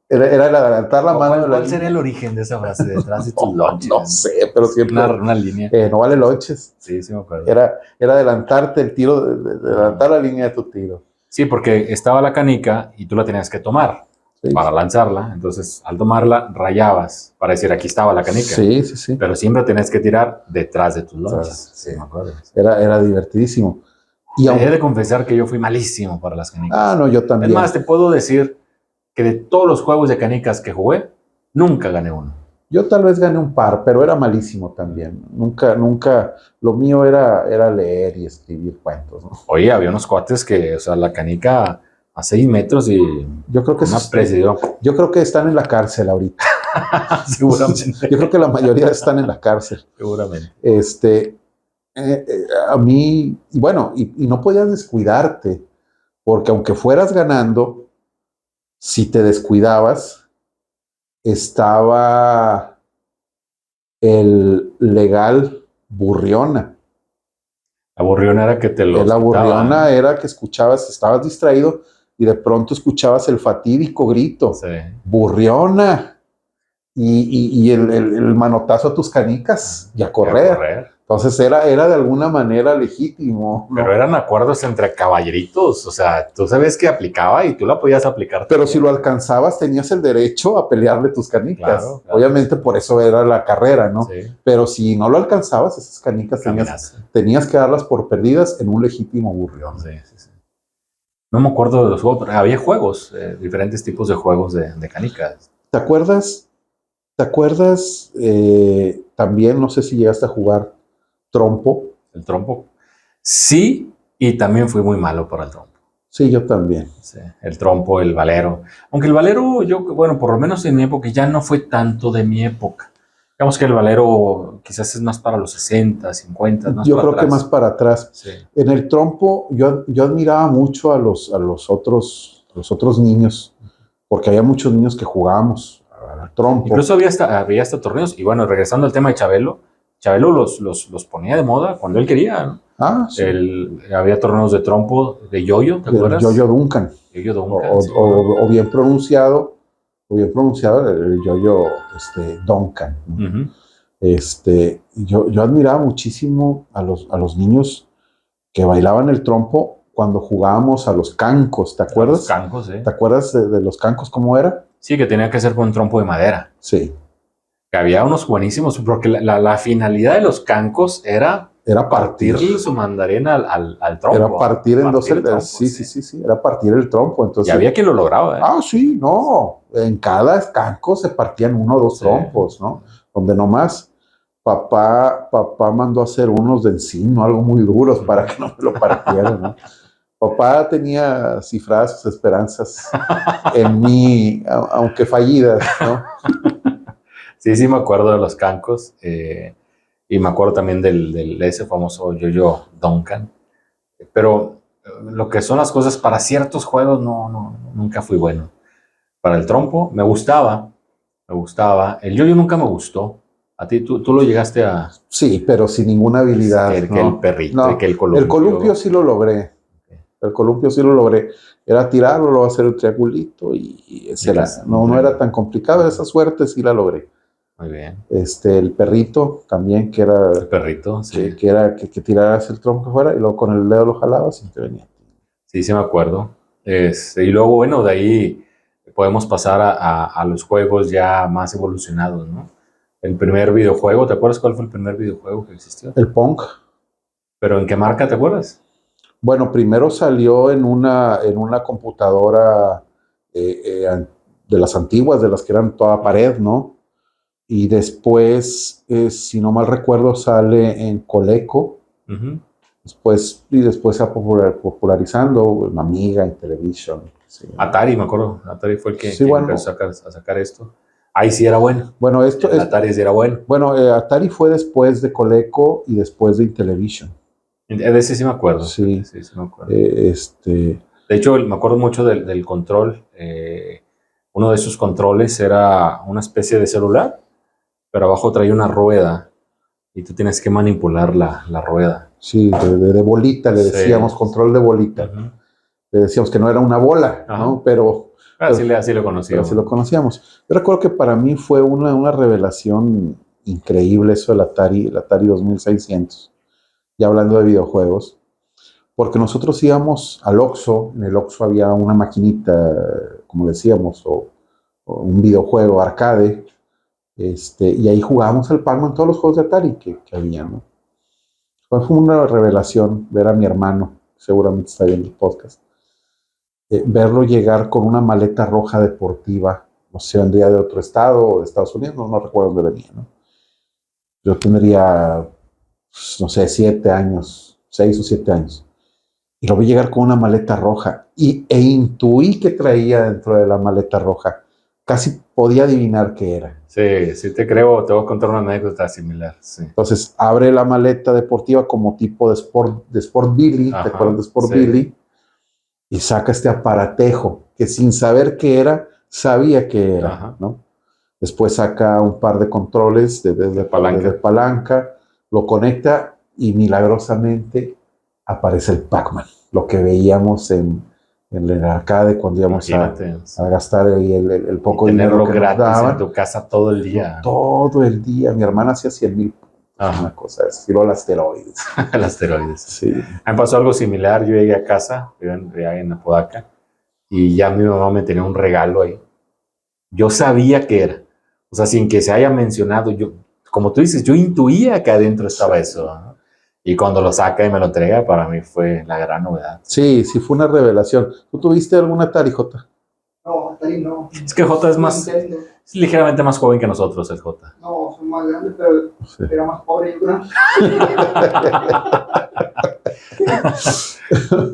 Era el adelantar la mano. ¿Cuál sería el origen de esa frase? Detrás de tus lonches. No sé, pero siempre... Una línea. No vale lonches. Sí, me acuerdo. Era adelantarte el tiro, de adelantar la línea de tu tiro. Sí, porque estaba la canica y tú la tenías que tomar para lanzarla. Entonces, al tomarla, rayabas para decir, aquí estaba la canica. Sí. Pero siempre tenías que tirar detrás de tus lonches. Sí, me acuerdo. Era divertidísimo. Y he de confesar que yo fui malísimo para las canicas. No, yo también. Es más, te puedo decir que de todos los juegos de canicas que jugué, nunca gané uno. Yo tal vez gané un par, pero era malísimo también. Nunca, lo mío era leer y escribir cuentos, ¿no? Oye, había unos cuates que, o sea, la canica a 6 metros y yo creo que yo creo que están en la cárcel ahorita. Seguramente. Yo creo que la mayoría están en la cárcel. Seguramente. A mí, bueno, y no podías descuidarte, porque aunque fueras ganando, si te descuidabas, estaba el legal burriona. La burriona era que te lo... La burriona era que estabas distraído y de pronto escuchabas el fatídico grito. Sí. Burriona. Y el manotazo a tus canicas y a correr. Entonces era de alguna manera legítimo, ¿no? Pero eran acuerdos entre caballeritos, o sea, tú sabes que aplicaba y tú la podías aplicar. Pero si lo alcanzabas, tenías el derecho a pelearle tus canicas. Claro. Obviamente por eso era la carrera, ¿no? Sí. Pero si no lo alcanzabas, esas canicas tenías que darlas por perdidas en un legítimo burrión. Sí. No me acuerdo de los juegos, pero había juegos, diferentes tipos de juegos de canicas. ¿Te acuerdas también, no sé si llegaste a jugar trompo? El trompo. Sí, y también fui muy malo para el trompo. Sí, yo también. Sí, el trompo, el valero. Aunque el valero, bueno, por lo menos en mi época ya no fue tanto de mi época. Digamos que el valero quizás es más para los 60, 50. Yo creo que más para atrás. Sí. En el trompo yo admiraba mucho a los otros niños, porque había muchos niños que jugábamos al trompo. Incluso había hasta torneos. Y bueno, regresando al tema de Chabelo los ponía de moda cuando él quería, ¿no? Sí. Había torneos de trompo, de yoyo, ¿te acuerdas? Yoyo Duncan. Yoyo Duncan. O bien pronunciado, el yoyo Duncan, ¿no? Yo admiraba muchísimo a los niños que bailaban el trompo cuando jugábamos a los cancos, ¿te acuerdas? Los cancos, sí. ¿Te acuerdas de los cancos cómo era? Sí, que tenía que ser con un trompo de madera. Sí. Que había unos buenísimos, porque la finalidad de los cancos era partirle su mandarina al trompo. Era partir en dos. Sí, era partir el trompo. Entonces, y había quien lo lograba, ¿eh? Sí, no. En cada canco se partían 1 o 2 trompos, ¿no? Donde nomás papá mandó a hacer unos de encino, algo muy duros para que no me lo partieran, ¿no? Papá tenía cifradas sus esperanzas en mí, aunque fallidas, ¿no? Sí, me acuerdo de los cancos. Y me acuerdo también de ese famoso Yoyo Duncan. Pero lo que son las cosas para ciertos juegos, nunca fui bueno. Para el trompo me gustaba. El yoyo nunca me gustó. A ti, tú lo llegaste a... Sí, pero sin ninguna habilidad. Que el perrito, no. que el columpio. El columpio sí lo logré. El columpio sí lo logré. Era tirarlo, luego hacer el triangulito y ese era. No era tan complicado. Esa suerte sí la logré. Muy bien. El perrito también, que era... El perrito, sí. Que era que tiraras el tronco fuera y luego con el dedo lo jalabas y te venía. Sí, sí me acuerdo. Y luego, bueno, de ahí podemos pasar a los juegos ya más evolucionados, ¿no? El primer videojuego, ¿te acuerdas cuál fue el primer videojuego que existió? El Pong. ¿Pero en qué marca te acuerdas? Bueno, primero salió en una computadora de las antiguas, de las que eran toda pared, ¿no? Y después, si no mal recuerdo, sale en Coleco. Uh-huh. Después se va popularizando en Amiga, en Television. Sí. Atari, me acuerdo. Atari fue el que bueno, empezó a sacar esto. Ahí sí era bueno. Bueno, Atari sí era bueno. Bueno, Atari fue después de Coleco y después de Intellivision. De ese sí me acuerdo. Sí. Sí me acuerdo. De hecho, me acuerdo mucho del control. Uno de esos controles era una especie de celular, pero abajo traía una rueda y tú tienes que manipular la rueda. Sí, de bolita, le decíamos, control de bolita. Uh-huh. Le decíamos que no era una bola, uh-huh. ¿no? Pero así lo conocíamos. Así lo conocíamos. Yo recuerdo que para mí fue una revelación increíble eso del el Atari 2600, ya hablando de videojuegos, porque nosotros íbamos al Oxxo, en el Oxxo había una maquinita, como decíamos, o un videojuego arcade, y ahí jugábamos al Pac-Man, todos los juegos de Atari que había, ¿no? Fue una revelación ver a mi hermano, seguramente está viendo el podcast, verlo llegar con una maleta roja deportiva, no sé, vendría de otro estado o de Estados Unidos, no recuerdo dónde venía, ¿no? Yo tendría, no sé, 7 años, 6 o 7 años, y lo vi llegar con una maleta roja, e intuí que traía dentro de la maleta roja. Casi podía adivinar qué era. Sí te creo, te voy a contar una anécdota similar. Sí. Entonces abre la maleta deportiva como tipo de Sport Billy, ¿te acuerdas de Sport Billy? Y saca este aparatejo que sin saber qué era, sabía qué era, ¿no? Después saca un par de controles de palanca, lo conecta y milagrosamente aparece el Pac-Man, lo que veíamos en el arcade cuando íbamos a gastar ahí el poco dinero que nos daban. En tu casa todo el día. Todo el día. Mi hermana hacía 100,000 una cosa, tiró el asteroides. El asteroides. Sí. Me pasó algo similar. Yo llegué a casa, vivía en Apodaca, y ya mi mamá me tenía un regalo ahí. Yo sabía que era. O sea, sin que se haya mencionado, yo, como tú dices, yo intuía que adentro estaba eso, ¿no? Y cuando lo saca y me lo entrega, para mí fue la gran novedad. Sí, fue una revelación. ¿Tú tuviste alguna Atari, Jota? No, Atari no. Es que Jota es ligeramente más joven que nosotros, el Jota. No, son más grandes, pero era más pobre, yo creo.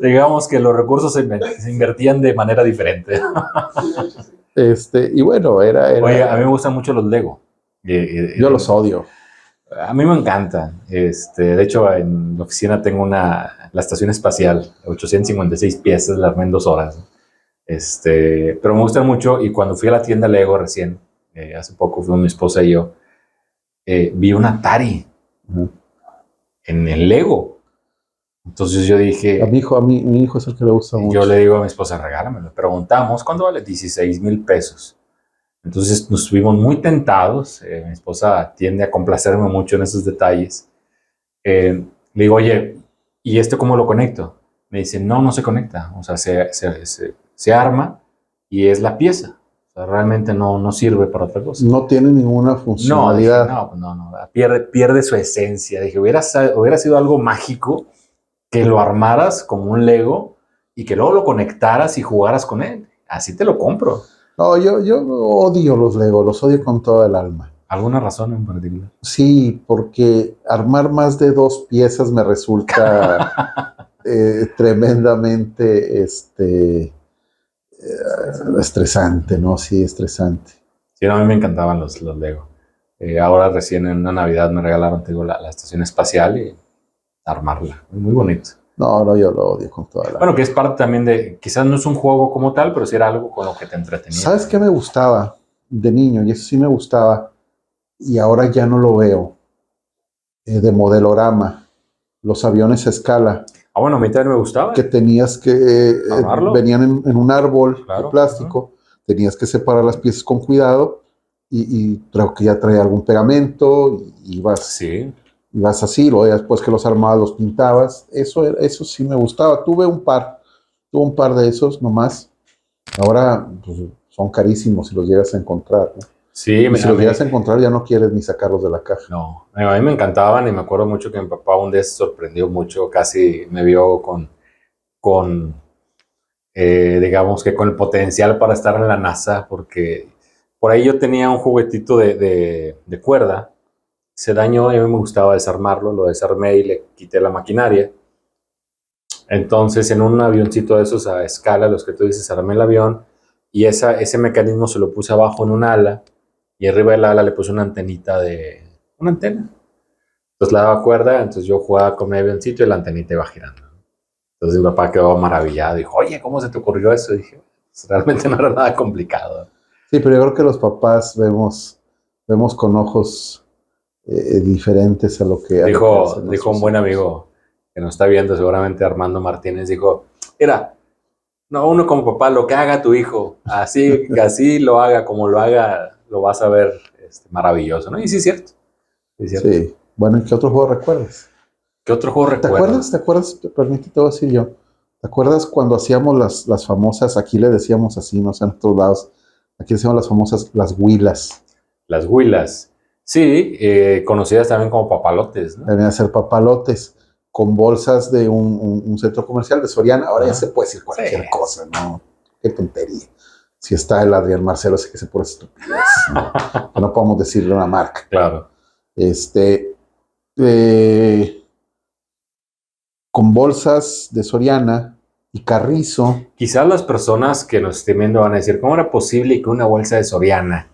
Digamos que los recursos se invertían de manera diferente. Y bueno, era... Oye, a mí me gustan mucho los Lego. Yo los odio. A mí me encanta. De hecho, en la oficina tengo la estación espacial, 856 piezas, la armé en 2 horas. Pero me gustan mucho, y cuando fui a la tienda Lego recién, hace poco fui con mi esposa y yo, vi un Atari en el Lego. Entonces yo dije... mi hijo es el que le gusta mucho. Yo le digo a mi esposa, regálamelo. Preguntamos, ¿cuánto vale? 16,000 pesos. Entonces nos estuvimos muy tentados. Mi esposa tiende a complacerme mucho en esos detalles. Le digo, oye, ¿y cómo lo conecto? Me dice, no se conecta. O sea, se arma y es la pieza. O sea, realmente no sirve para otra cosa. No tiene ninguna funcionalidad. No. Pierde su esencia. Dije, hubiera sido algo mágico que lo armaras como un Lego y que luego lo conectaras y jugaras con él. Así te lo compro. No, yo odio los Lego, los odio con toda el alma. ¿Alguna razón en particular? Sí, porque armar más de 2 piezas me resulta tremendamente estresante, ¿no? Sí, estresante. Sí, a mí me encantaban los Lego. Ahora recién en una Navidad me regalaron, te digo, la estación espacial y armarla. Muy bonito. No, yo lo odio con toda la... Bueno, que es parte también de... Quizás no es un juego como tal, pero sí era algo con lo que te entretenía. ¿Sabes qué me gustaba de niño? Y eso sí me gustaba. y ahora ya no lo veo, de modelorama, los aviones a escala, Ah, bueno, a mí también me gustaba. que tenías que, Armarlo. venían en un árbol de Claro, plástico, tenías que separar las piezas con cuidado y creo que ya traía algún pegamento y Sí. ibas así, luego ya después que los armabas los pintabas, eso sí me gustaba, tuve un par de esos nomás, ahora pues, son carísimos si los llegas a encontrar, ¿no? Sí, Y si los llegas a encontrar ya no quieres ni sacarlos de la caja. no, a mí me encantaban y me acuerdo mucho que mi papá un día se sorprendió mucho, casi me vio con digamos que con el potencial para estar en la NASA, porque por ahí yo tenía un juguetito de cuerda, se dañó y a mí me gustaba desarmarlo, lo desarmé y le quité la maquinaria. Entonces en un avioncito de esos a escala, los que tú dices, armé el avión y ese mecanismo se lo puse abajo en un ala y arriba del ala le puse una antenita una antena. Entonces le daba cuerda, entonces yo jugaba con mi avioncito y la antenita iba girando. Entonces mi papá quedó maravillado, dijo, oye, ¿cómo se te ocurrió eso? Y dije, pues, realmente no era nada complicado. Sí, pero yo creo que los papás vemos con ojos diferentes a lo que hacen Dijo un nuestros buen hijos. amigo que nos está viendo, seguramente Armando Martínez, dijo, mira, no, uno como papá, lo que haga tu hijo, así lo haga, como lo haga, lo vas a ver maravilloso, ¿no? Y sí es cierto, sí es cierto. Sí. Bueno, ¿y qué otro juego recuerdas? ¿Qué otro juego ¿Te recuerdas? acuerdas? ¿Te acuerdas? Permítete, te voy a decir yo. ¿Te acuerdas cuando hacíamos las famosas, aquí le decíamos así, no sé, en todos lados, aquí decíamos las famosas, las huilas? Las huilas. Sí, conocidas también como papalotes, ¿no? Deben hacer papalotes con bolsas de un centro comercial de Soriana. Ahora ya Ajá. se puede decir cualquier Sí. cosa, ¿no? Qué tontería. Si está el Adrián Marcelo, sé que se puede estupidez, ¿no? Que no podemos decirle una marca. Claro. Eh, con bolsas de Soriana y Carrizo. Quizás las personas que nos estén viendo van a decir, ¿cómo era posible que una bolsa de Soriana,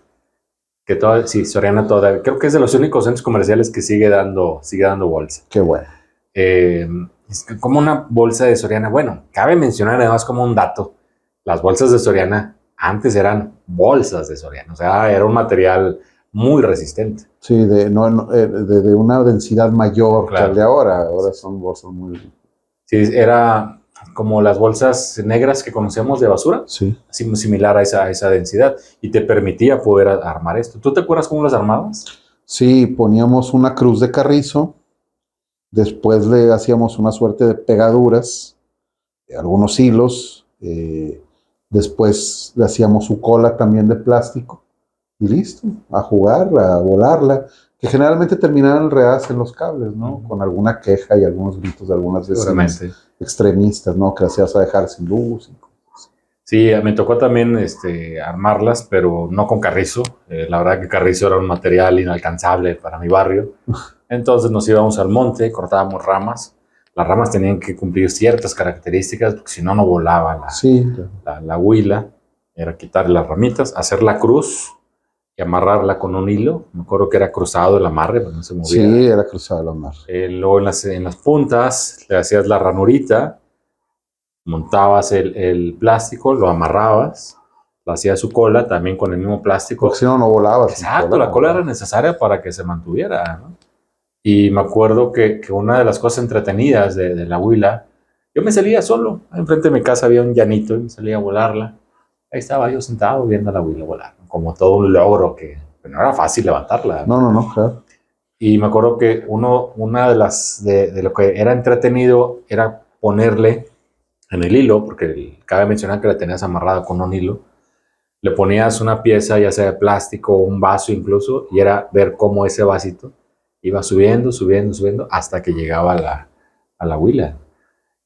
sí, Soriana todavía, creo que es de los únicos centros comerciales que sigue dando bolsa? Qué bueno. Es que como una bolsa de Soriana, bueno, cabe mencionar además como un dato, las bolsas de Soriana antes eran bolsas de Soriana, o sea, era un material muy resistente. Sí, de una densidad mayor Claro. que el de ahora. Ahora son bolsas muy... Sí, era como las bolsas negras que conocemos de basura, Sí. así similar a esa densidad, y te permitía poder armar esto. ¿Tú te acuerdas cómo las armabas? Sí, poníamos una cruz de Carrizo, después le hacíamos una suerte de pegaduras, algunos hilos, después le hacíamos su cola también de plástico y listo, a jugar, a volarla, que generalmente terminaban enredadas en los cables, ¿no? Ujú. Con alguna queja y algunos gritos de algunas vecinas Seguramente. extremistas, ¿no? Que las ibas a dejar sin luz. Sí, me tocó también armarlas, pero no con carrizo. La verdad que carrizo era un material inalcanzable para mi barrio. Entonces nos íbamos al monte, cortábamos ramas. Las ramas tenían que cumplir ciertas características, porque si no, no volaba Sí, la huila. Era quitar las ramitas, hacer la cruz y amarrarla con un hilo. Me acuerdo que era cruzado el amarre, pero no se movía. sí, era cruzada la mar. Luego en las puntas le hacías la ranurita, montabas el plástico, lo amarrabas, lo hacías su cola también con el mismo plástico. Porque si no, no volaba. Exacto, la cola era necesaria para que se mantuviera, ¿no? Y me acuerdo que una de las cosas entretenidas de la huila, yo me salía solo, enfrente de mi casa había un llanito y me salía a volarla. Ahí estaba yo sentado viendo a la huila volar, como todo un logro que no era fácil levantarla, ¿no? No, claro. Y me acuerdo que una de lo que era entretenido era ponerle en el hilo, porque cabe mencionar que la tenías amarrada con un hilo, le ponías una pieza, ya sea de plástico o un vaso incluso, y era ver cómo ese vasito iba subiendo, subiendo, subiendo, hasta que llegaba a la huila.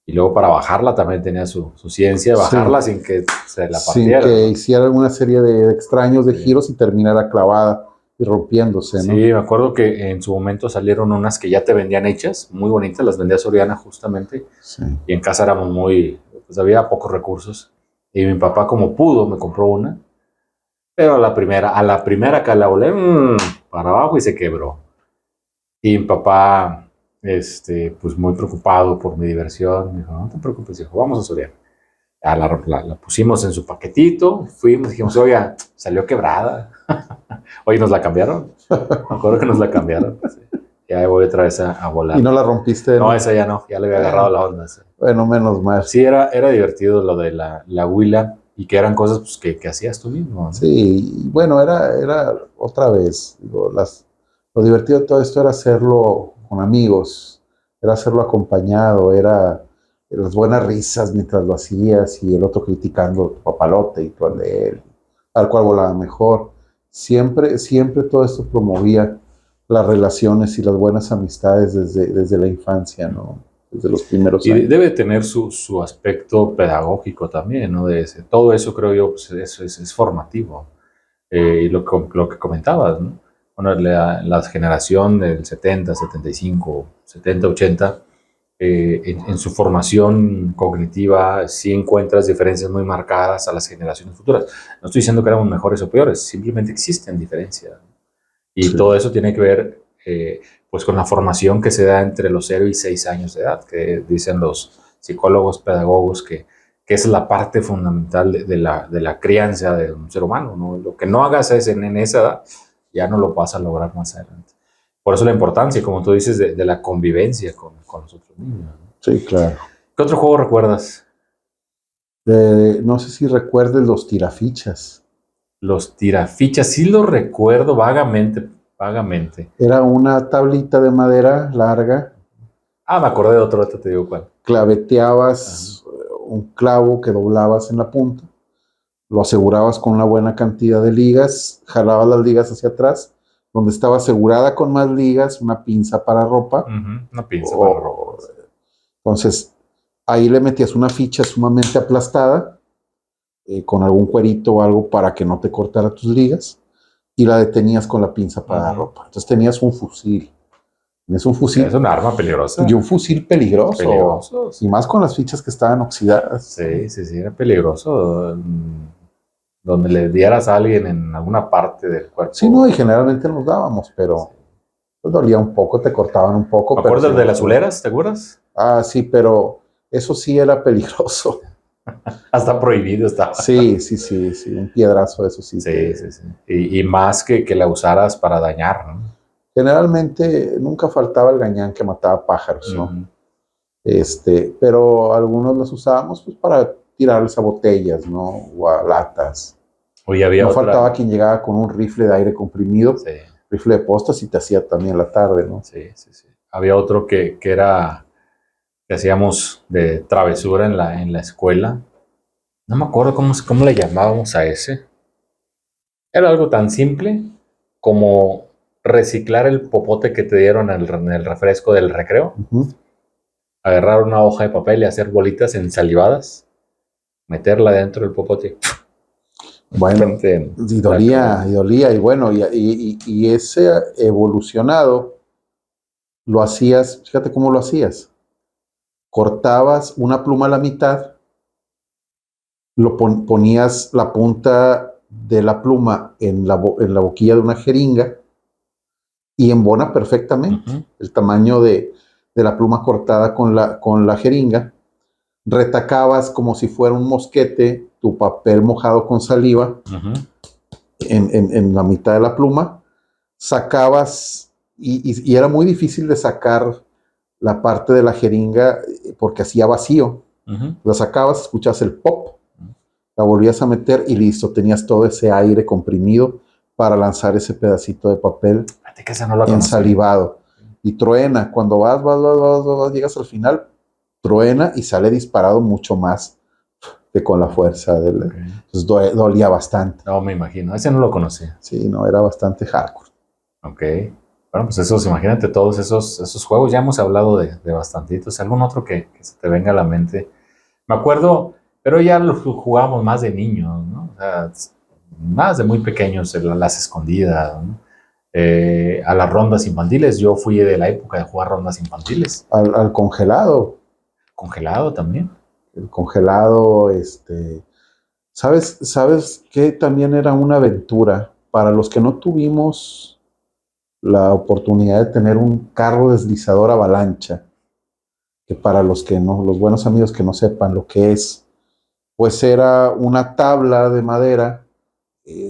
Y luego para bajarla también tenía su ciencia, bajarla sin que se la partiera. Sin que hiciera alguna serie de extraños de giros y terminara clavada y rompiéndose, ¿no? Sí, me acuerdo que en su momento salieron unas que ya te vendían hechas, muy bonitas, las vendía Soriana justamente, Sí. y en casa éramos pues había pocos recursos, y mi papá como pudo me compró una, pero a la primera que la volé, para abajo y se quebró. Y mi papá, pues muy preocupado por mi diversión, me dijo, no te preocupes, hijo, vamos a Soriana. Ya la pusimos en su paquetito, fuimos, dijimos, oiga, salió quebrada. Oye, ¿nos la cambiaron? Me acuerdo que nos la cambiaron. Sí. Ya voy otra vez a volar. ¿Y no la rompiste? No, esa ya no, ya le había agarrado la onda. Sí, Bueno, menos mal. sí era divertido lo de la huila y que eran cosas pues, que hacías tú mismo, ¿no? Sí, bueno, era otra vez, digo, lo divertido de todo esto era hacerlo con amigos, era hacerlo acompañado, era las buenas risas mientras lo hacías y el otro criticando tu papalote y tú al de él, al cual volaba mejor. Siempre, siempre todo esto promovía las relaciones y las buenas amistades desde la infancia, ¿no? Desde los primeros Y años. debe tener su aspecto pedagógico también, ¿no? Todo eso creo yo, pues eso es formativo. Y lo que comentabas, ¿no? Bueno, la generación del 70, 75, 70, 80, en su formación cognitiva sí encuentras diferencias muy marcadas a las generaciones futuras. No estoy diciendo que éramos mejores o peores, simplemente existen diferencias, ¿no? Y Sí. todo eso tiene que ver pues con la formación que se da entre los 0 y 6 años de edad, que dicen los psicólogos, pedagogos, que es la parte fundamental de la crianza de un ser humano, ¿no? Lo que no hagas en esa edad, ya no lo vas a lograr más adelante. Por eso la importancia, como tú dices, de la convivencia con los otros niños, ¿no? Sí, claro. ¿Qué otro juego recuerdas? No sé si recuerdes los tirafichas. Los tirafichas, sí los recuerdo vagamente, vagamente. Era una tablita de madera larga, Ah, me acordé de otro, ahorita te digo cuál. claveteabas un clavo que doblabas en la punta, lo asegurabas con una buena cantidad de ligas, jalabas las ligas hacia atrás, donde estaba asegurada con más ligas, una pinza para ropa. Una pinza para ropa. Entonces, ahí le metías una ficha sumamente aplastada, con algún cuerito o algo para que no te cortara tus ligas, y la detenías con la pinza para ropa. Entonces tenías un fusil. Es un fusil. Es un arma peligrosa. Y un fusil peligroso. Peligroso, sí. Y más con las fichas que estaban oxidadas. Sí, era peligroso. Donde le dieras a alguien en alguna parte del cuerpo. Sí, no, y generalmente nos dábamos, pero pues dolía un poco, te cortaban un poco. ¿Me acuerdas de las azuleras? ¿Te acuerdas? Ah, sí, pero eso sí era peligroso. Hasta prohibido estaba. Sí, un piedrazo, eso sí. Sí. Y más que la usaras para dañar, ¿no? Generalmente nunca faltaba el gañán que mataba pájaros, ¿no? Pero algunos los usábamos pues para tirarles a botellas, ¿no? O a latas. Hoy había no otra. Faltaba quien llegaba con un rifle de aire comprimido, rifle de postas y te hacía también la tarde, ¿no? Sí. Había otro que era que hacíamos de travesura en la escuela. No me acuerdo cómo le llamábamos a ese. Era algo tan simple como reciclar el popote que te dieron en el refresco del recreo. Agarrar una hoja de papel y hacer bolitas ensalivadas, meterla dentro del popote. Bueno, y dolía, y bueno, y ese evolucionado lo hacías, fíjate cómo lo hacías. Cortabas una pluma a la mitad, ponías la punta de la pluma en la boquilla de una jeringa y embona perfectamente el tamaño de la pluma cortada con la jeringa. Retacabas como si fuera un mosquete tu papel mojado con saliva en la mitad de la pluma, sacabas y era muy difícil de sacar la parte de la jeringa porque hacía vacío. La sacabas, escuchabas el pop, la volvías a meter y listo, tenías todo ese aire comprimido para lanzar ese pedacito de papel ensalivado. Y truena, cuando vas, llegas al final, truena y sale disparado mucho más que con la fuerza del... Entonces dolía bastante. No, me imagino. Ese no lo conocía. Sí, no, era bastante hardcore. Ok. Bueno, pues imagínate todos esos juegos. Ya hemos hablado de bastantitos. ¿Algún otro que se te venga a la mente? Me acuerdo, pero ya lo jugábamos más de niños, ¿no? O sea, más de muy pequeños, las escondidas, ¿no? A las rondas infantiles. Yo fui de la época de jugar rondas infantiles. Al congelado. Congelado también. El congelado, ¿Sabes qué? También era una aventura para los que no tuvimos la oportunidad de tener un carro deslizador avalancha, que para los que no, los buenos amigos que no sepan lo que es, pues era una tabla de madera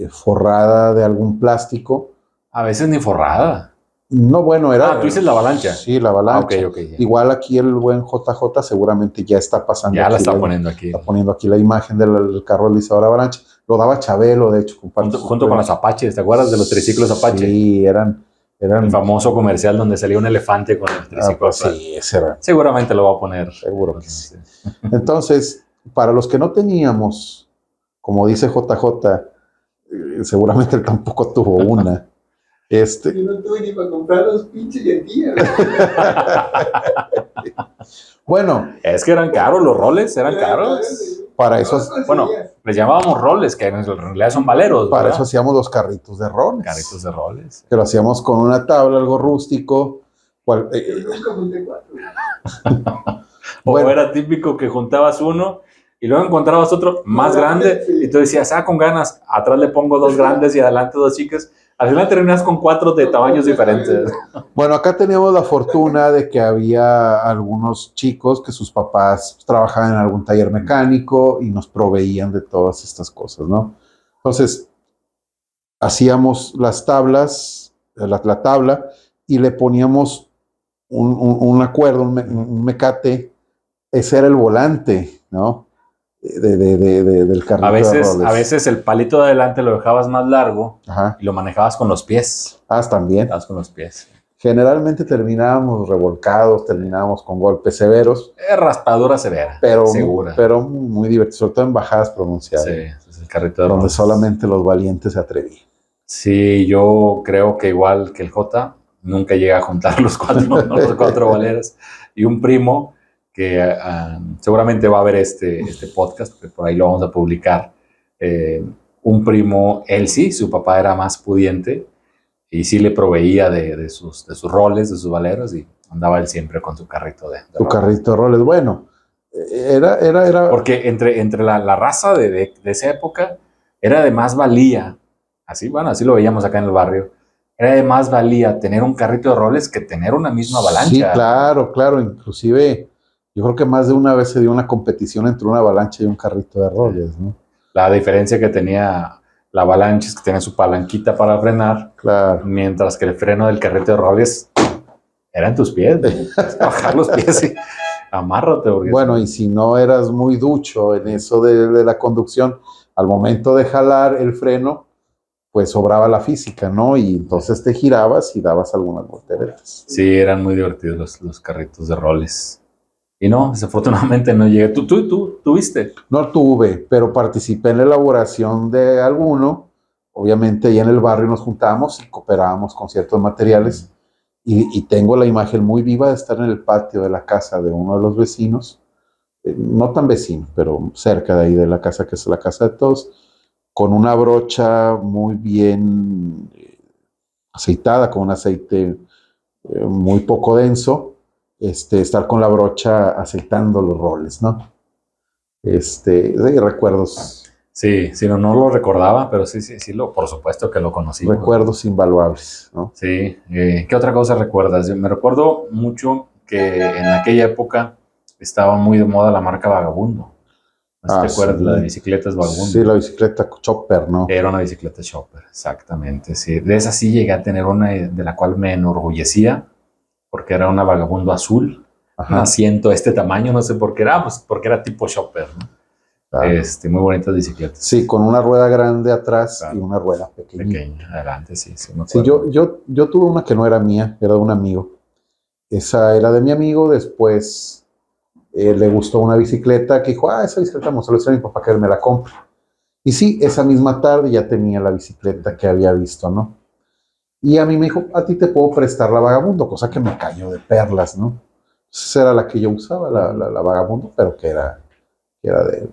forrada de algún plástico A veces ni forrada. No, bueno, era... Tú dices la avalancha. Sí, la avalancha. Ok, ya. Igual aquí el buen JJ seguramente ya está pasando. Ya la está poniendo aquí. Está poniendo aquí la imagen del carro deslizador avalancha. Lo daba Chabelo, de hecho. Junto con los Apaches, ¿te acuerdas de los triciclos Apache? Sí, eran... El famoso comercial donde salía un elefante con el triciclo. Pues sí, ese era. Seguramente lo va a poner. Seguro que sí. Entonces, para los que no teníamos, como dice JJ, seguramente él tampoco tuvo una. Yo no tuve ni para comprar los pinches llentillas. Bueno. Es que eran caros, los roles eran caros. Para eso, bueno, les llamábamos roles, que en realidad son valeros. Para ¿verdad? eso hacíamos los carritos de roles. Carritos de roles. Que lo hacíamos con una tabla, algo rústico. Yo nunca junté 4. Bueno, era típico que juntabas uno y luego encontrabas otro más grande y tú decías, con ganas, atrás le pongo 2 grandes y adelante 2 chicas. Al final terminas con 4 de tamaños diferentes. Bueno, acá teníamos la fortuna de que había algunos chicos que sus papás trabajaban en algún taller mecánico y nos proveían de todas estas cosas, ¿no? Entonces, hacíamos las tablas, la tabla, y le poníamos un acuerdo, un mecate. Ese era el volante, ¿no? Del carrito de roles. A veces el palito de adelante lo dejabas más largo. Ajá. Y lo manejabas con los pies. También. Con los pies. Generalmente terminábamos revolcados, terminábamos con golpes severos. Raspadura severa. Segura. Pero muy divertido, sobre todo en bajadas pronunciadas. Sí, es el carrito de donde roles. Solamente los valientes se atrevían. Sí, yo creo que igual que el J, nunca llega a juntar los 4 valeros. Y un primo que seguramente va a ver este podcast, que por ahí lo vamos a publicar. Un primo, él sí, su papá era más pudiente y sí le proveía de sus roles, de sus valeros, y andaba él siempre con su carrito de roles. Carrito de roles, bueno, era... Porque entre la raza de esa época era de más valía, así lo veíamos acá en el barrio, era de más valía tener un carrito de roles que tener una misma avalancha. Sí, claro, inclusive yo creo que más de una vez se dio una competición entre una avalancha y un carrito de roles, ¿no? La diferencia que tenía la avalancha es que tenía su palanquita para frenar, claro, mientras que el freno del carrito de roles era en tus pies, bajar los pies y amárrate. Bueno, y si no eras muy ducho en eso de la conducción, al momento de jalar el freno, pues sobraba la física, ¿no? Y entonces te girabas y dabas algunas volteretas. Sí, eran muy divertidos los carritos de roles. Y no, desafortunadamente no llegué. ¿Tú tuviste? No tuve, pero participé en la elaboración de alguno. Obviamente, allá en el barrio nos juntábamos y cooperábamos con ciertos materiales. Y tengo la imagen muy viva de estar en el patio de la casa de uno de los vecinos. No tan vecino, pero cerca de ahí de la casa, que es la casa de todos, con una brocha muy bien aceitada, con un aceite muy poco denso. Estar con la brocha aceitando los roles, ¿no? Recuerdos. Sí, no lo recordaba, pero sí, por supuesto que lo conocí. Recuerdos invaluables, ¿no? Sí. ¿Qué otra cosa recuerdas? Yo me recuerdo mucho que en aquella época estaba muy de moda la marca Vagabundo. ¿No te acuerdas? Sí. La de bicicletas Vagabundo. Sí, la bicicleta Chopper, ¿no? Era una bicicleta Chopper, exactamente, sí. De esa sí llegué a tener una de la cual me enorgullecía, porque era una Vagabundo azul, un asiento de este tamaño, no sé por qué era, pues porque era tipo Chopper, ¿no? Claro. Muy bonitas bicicletas. Sí, con una rueda grande atrás, claro, y una rueda pequeña. Adelante, sí. Sí, yo tuve una que no era mía, era de un amigo. Esa era de mi amigo, después le gustó una bicicleta que dijo, esa bicicleta me solo a mi papá que él me la compre. Y sí, esa misma tarde ya tenía la bicicleta que había visto, ¿no? Y a mí me dijo, a ti te puedo prestar la Vagabundo, cosa que me cayó de perlas, ¿no? Esa era la que yo usaba, la Vagabundo, pero que era de él.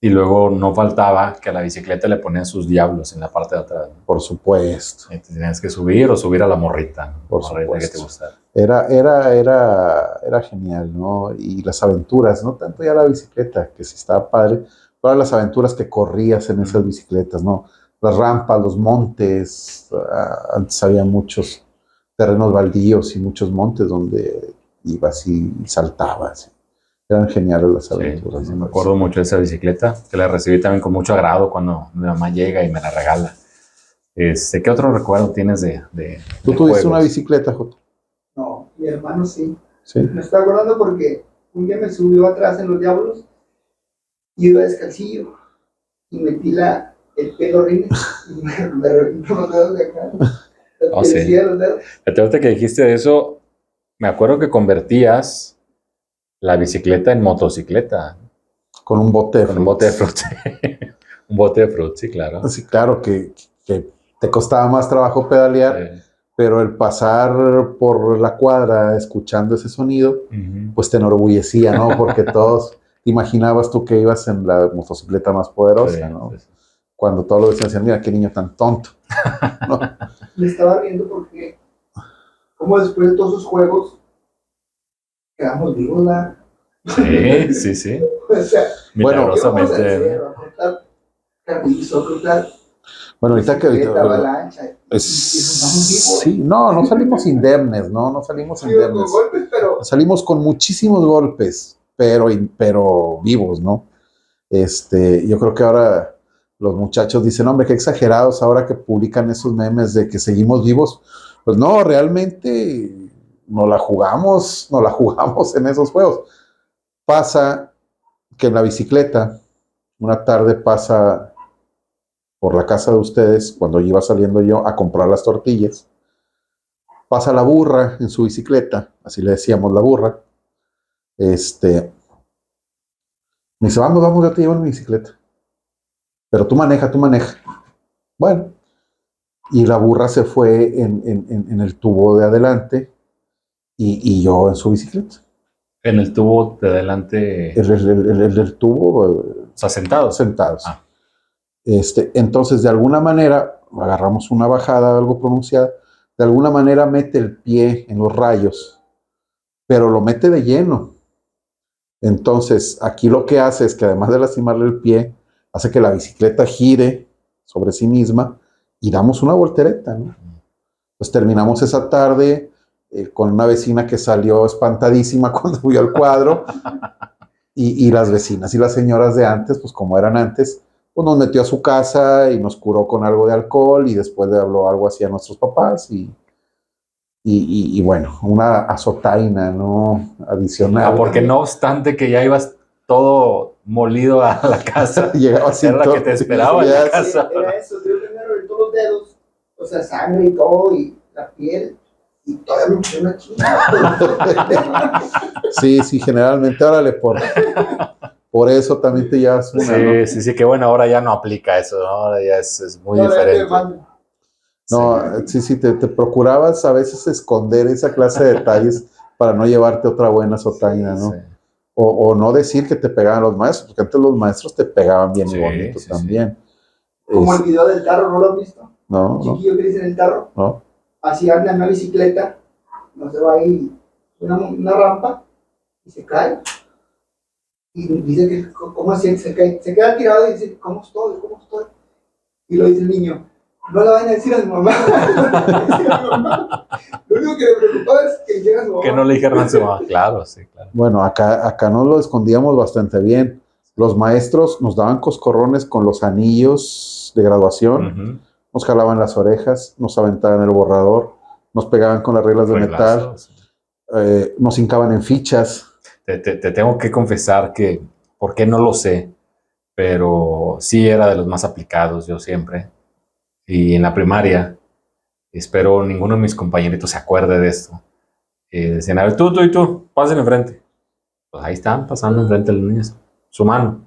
Y luego no faltaba que a la bicicleta le ponían sus diablos en la parte de atrás, ¿no? Por supuesto. Y te tenías que subir a la morrita, ¿no? Por supuesto. Que te gustara. Era genial, ¿no? Y las aventuras, no tanto ya la bicicleta, que sí estaba padre, pero las aventuras que corrías en esas bicicletas, ¿no? Las rampas, los montes, antes había muchos terrenos baldíos y muchos montes donde ibas y saltabas. Eran geniales las aventuras. Sí, me acuerdo mucho de esa bicicleta, que la recibí también con mucho agrado cuando mi mamá llega y me la regala. ¿Qué otro recuerdo tienes ¿Tú de tuviste juegos? una bicicleta, Joto? No, mi hermano sí. Sí. Me está acordando porque un día me subió atrás en los diablos y iba descalcillo y metí el pelo rines y me reventó los dedos de acá. La Oh, sí. pielecilla de los dedos. Ahorita que dijiste eso, me acuerdo que convertías la bicicleta en motocicleta. Con un bote de Con un bote de frutas. fruta. Un bote de fruta, sí, claro. Sí, claro que te costaba más trabajo pedalear, pero el pasar por la cuadra escuchando ese sonido, pues te enorgullecía, ¿no? Porque todos, te imaginabas tú que ibas en la motocicleta más poderosa, ¿no? Sí. Cuando todos los vecinos decían, mira, qué niño tan tonto, ¿no? Me estaba riendo porque, como después de todos esos juegos, quedamos vivos, ¿verdad? Sí. O sea, Bueno, ¿qué vamos a Milagrosamente. hacer? ¿A cortar carrizo, a cortar Bueno, ahorita que bicicleta, avalancha? Y es, vivos. sí, no salimos indemnes, ¿no? No salimos Digo, con indemnes. golpes, pero Salimos con muchísimos golpes, pero vivos, ¿no? Yo creo que ahora los muchachos dicen, hombre, qué exagerados ahora que publican esos memes de que seguimos vivos. Pues no, realmente no la jugamos en esos juegos. Pasa que en la bicicleta, una tarde pasa por la casa de ustedes, cuando iba saliendo yo a comprar las tortillas, pasa la burra en su bicicleta, así le decíamos la burra, me dice, vamos, yo te llevo en mi bicicleta. Pero tú maneja. Bueno, y la burra se fue en el tubo de adelante y yo en su bicicleta. En el tubo de adelante. El tubo, O sea, sentados. sentados. Ah. Entonces, de alguna manera, agarramos una bajada algo pronunciada, de alguna manera mete el pie en los rayos, pero lo mete de lleno. Entonces, aquí lo que hace es que además de lastimarle el pie, hace que la bicicleta gire sobre sí misma y damos una voltereta, ¿no? Pues terminamos esa tarde con una vecina que salió espantadísima cuando vio el cuadro y las vecinas y las señoras de antes, pues como eran antes, pues nos metió a su casa y nos curó con algo de alcohol y después le habló algo así a nuestros papás y bueno, una azotaina, ¿no? Adicional. Porque no obstante que ya ibas todo molido a la casa, llegaba sin era la que te esperaba en la sí, casa. era eso. Yo me reventó los dedos, o sea, sangre y todo, y la piel, y todavía me puse una chingada. Sí, generalmente, órale, por eso también te llevas una, ¿no? Sí, que bueno, ahora ya no aplica eso, ¿no? Ahora ya es muy diferente. No, sí, te procurabas a veces esconder esa clase de detalles para no llevarte otra buena azotaina, ¿no? Sí. O no decir que te pegaban los maestros, porque antes los maestros te pegaban bien y bonito también. Como el video del tarro, ¿no lo has visto? No, Chiquillo que dice en el tarro. no. Así anda en una bicicleta, no se va ahí, una rampa, y se cae. Y dice que, ¿cómo así? Se cae, se queda tirado y dice, ¿cómo estoy? Y lo dice el niño, no le vayan a decir a su mamá. Lo único que le preocupaba es que llega a su mamá. Que no le dijeron a su mamá, claro, sí, claro. Bueno, acá nos lo escondíamos bastante bien. Los maestros nos daban coscorrones con los anillos de graduación, nos jalaban las orejas, nos aventaban el borrador, nos pegaban con las reglas de metal, nos hincaban en fichas. Te tengo que confesar que, ¿por qué no lo sé? Pero sí era de los más aplicados, yo siempre. Y en la primaria, espero ninguno de mis compañeritos se acuerde de esto. Decían, a ver, tú y tú, pasen enfrente. Pues ahí están, pasando enfrente de los niños, su mano.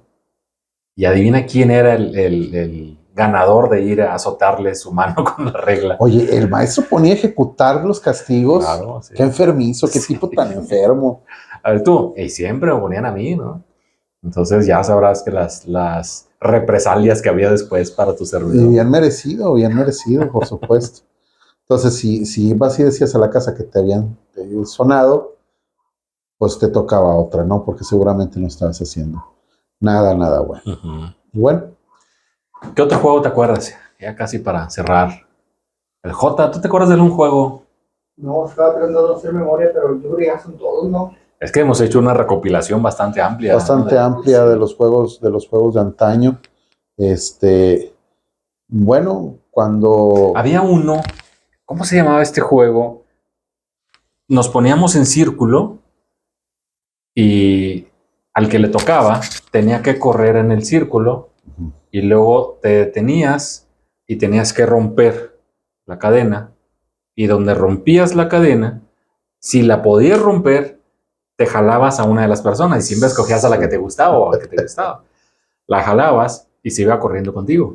Y adivina quién era el ganador de ir a azotarle su mano con la regla. Oye, el maestro ponía a ejecutar los castigos. Claro, sí. Qué enfermizo, qué tipo tan enfermo. A ver, tú, y siempre me ponían a mí, ¿no? Entonces ya sabrás que las represalias que había después para tu servidor. Y bien merecido, por supuesto. Entonces, si ibas y decías a la casa que te habían sonado, pues te tocaba otra, ¿no? Porque seguramente no estabas haciendo nada bueno. Y bueno. ¿Qué otro juego te acuerdas? Ya casi para cerrar. El J, ¿tú te acuerdas de algún juego? No, estaba tratando de hacer memoria, pero yo creo que ya son todos, ¿no? Es que hemos hecho una recopilación bastante amplia. Bastante amplia de los juegos de antaño. Bueno, cuando... Había uno, ¿cómo se llamaba este juego? Nos poníamos en círculo y al que le tocaba tenía que correr en el círculo y luego te detenías y tenías que romper la cadena, y donde rompías la cadena, si la podías romper, te jalabas a una de las personas y siempre escogías a la que te gustaba o al que te gustaba. La jalabas y se iba corriendo contigo,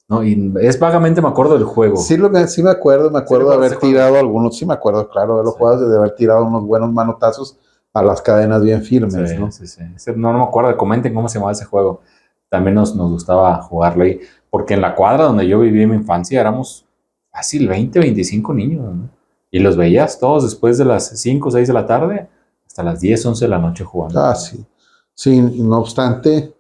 ¿no? Y es vagamente me acuerdo del juego. Sí, sí me acuerdo de haber tirado algunos, sí me acuerdo, claro, de los juegos, de haber tirado unos buenos manotazos a las cadenas bien firmes, Sí, ¿no? sí, sí. No me acuerdo, comenten cómo se llamaba ese juego. También nos gustaba jugarlo ahí, porque en la cuadra donde yo viví en mi infancia éramos fácil 20, 25 niños, ¿no? Y los veías todos después de las 5 o 6 de la tarde hasta las 10, 11 de la noche jugando. Ah, sí. Sí, no obstante,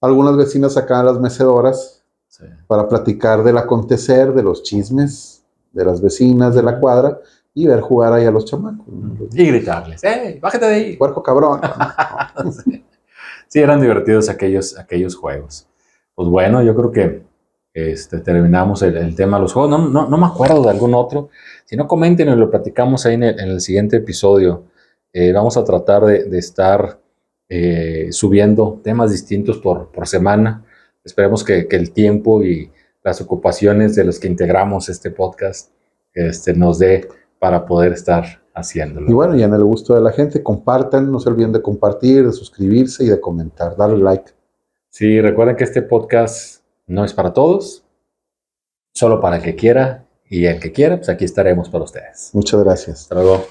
algunas vecinas sacaban las mecedoras Sí. para platicar del acontecer, de los chismes, de las vecinas de la cuadra y ver jugar ahí a los chamacos, ¿no? Y gritarles, ¡eh, bájate de ahí! Puerco cabrón. Sí. Sí, eran divertidos aquellos juegos. Pues bueno, yo creo que terminamos el tema de los juegos. No me acuerdo de algún otro. Si no, comenten y lo platicamos ahí en el siguiente episodio. Vamos a tratar de estar subiendo temas distintos por semana. Esperemos que el tiempo y las ocupaciones de los que integramos este podcast nos dé para poder estar haciéndolo. Y bueno, y en el gusto de la gente, compartan, no se olviden de compartir, de suscribirse y de comentar, darle like. Sí, recuerden que este podcast no es para todos, solo para el que quiera, y el que quiera, pues aquí estaremos para ustedes. Muchas gracias. Hasta luego.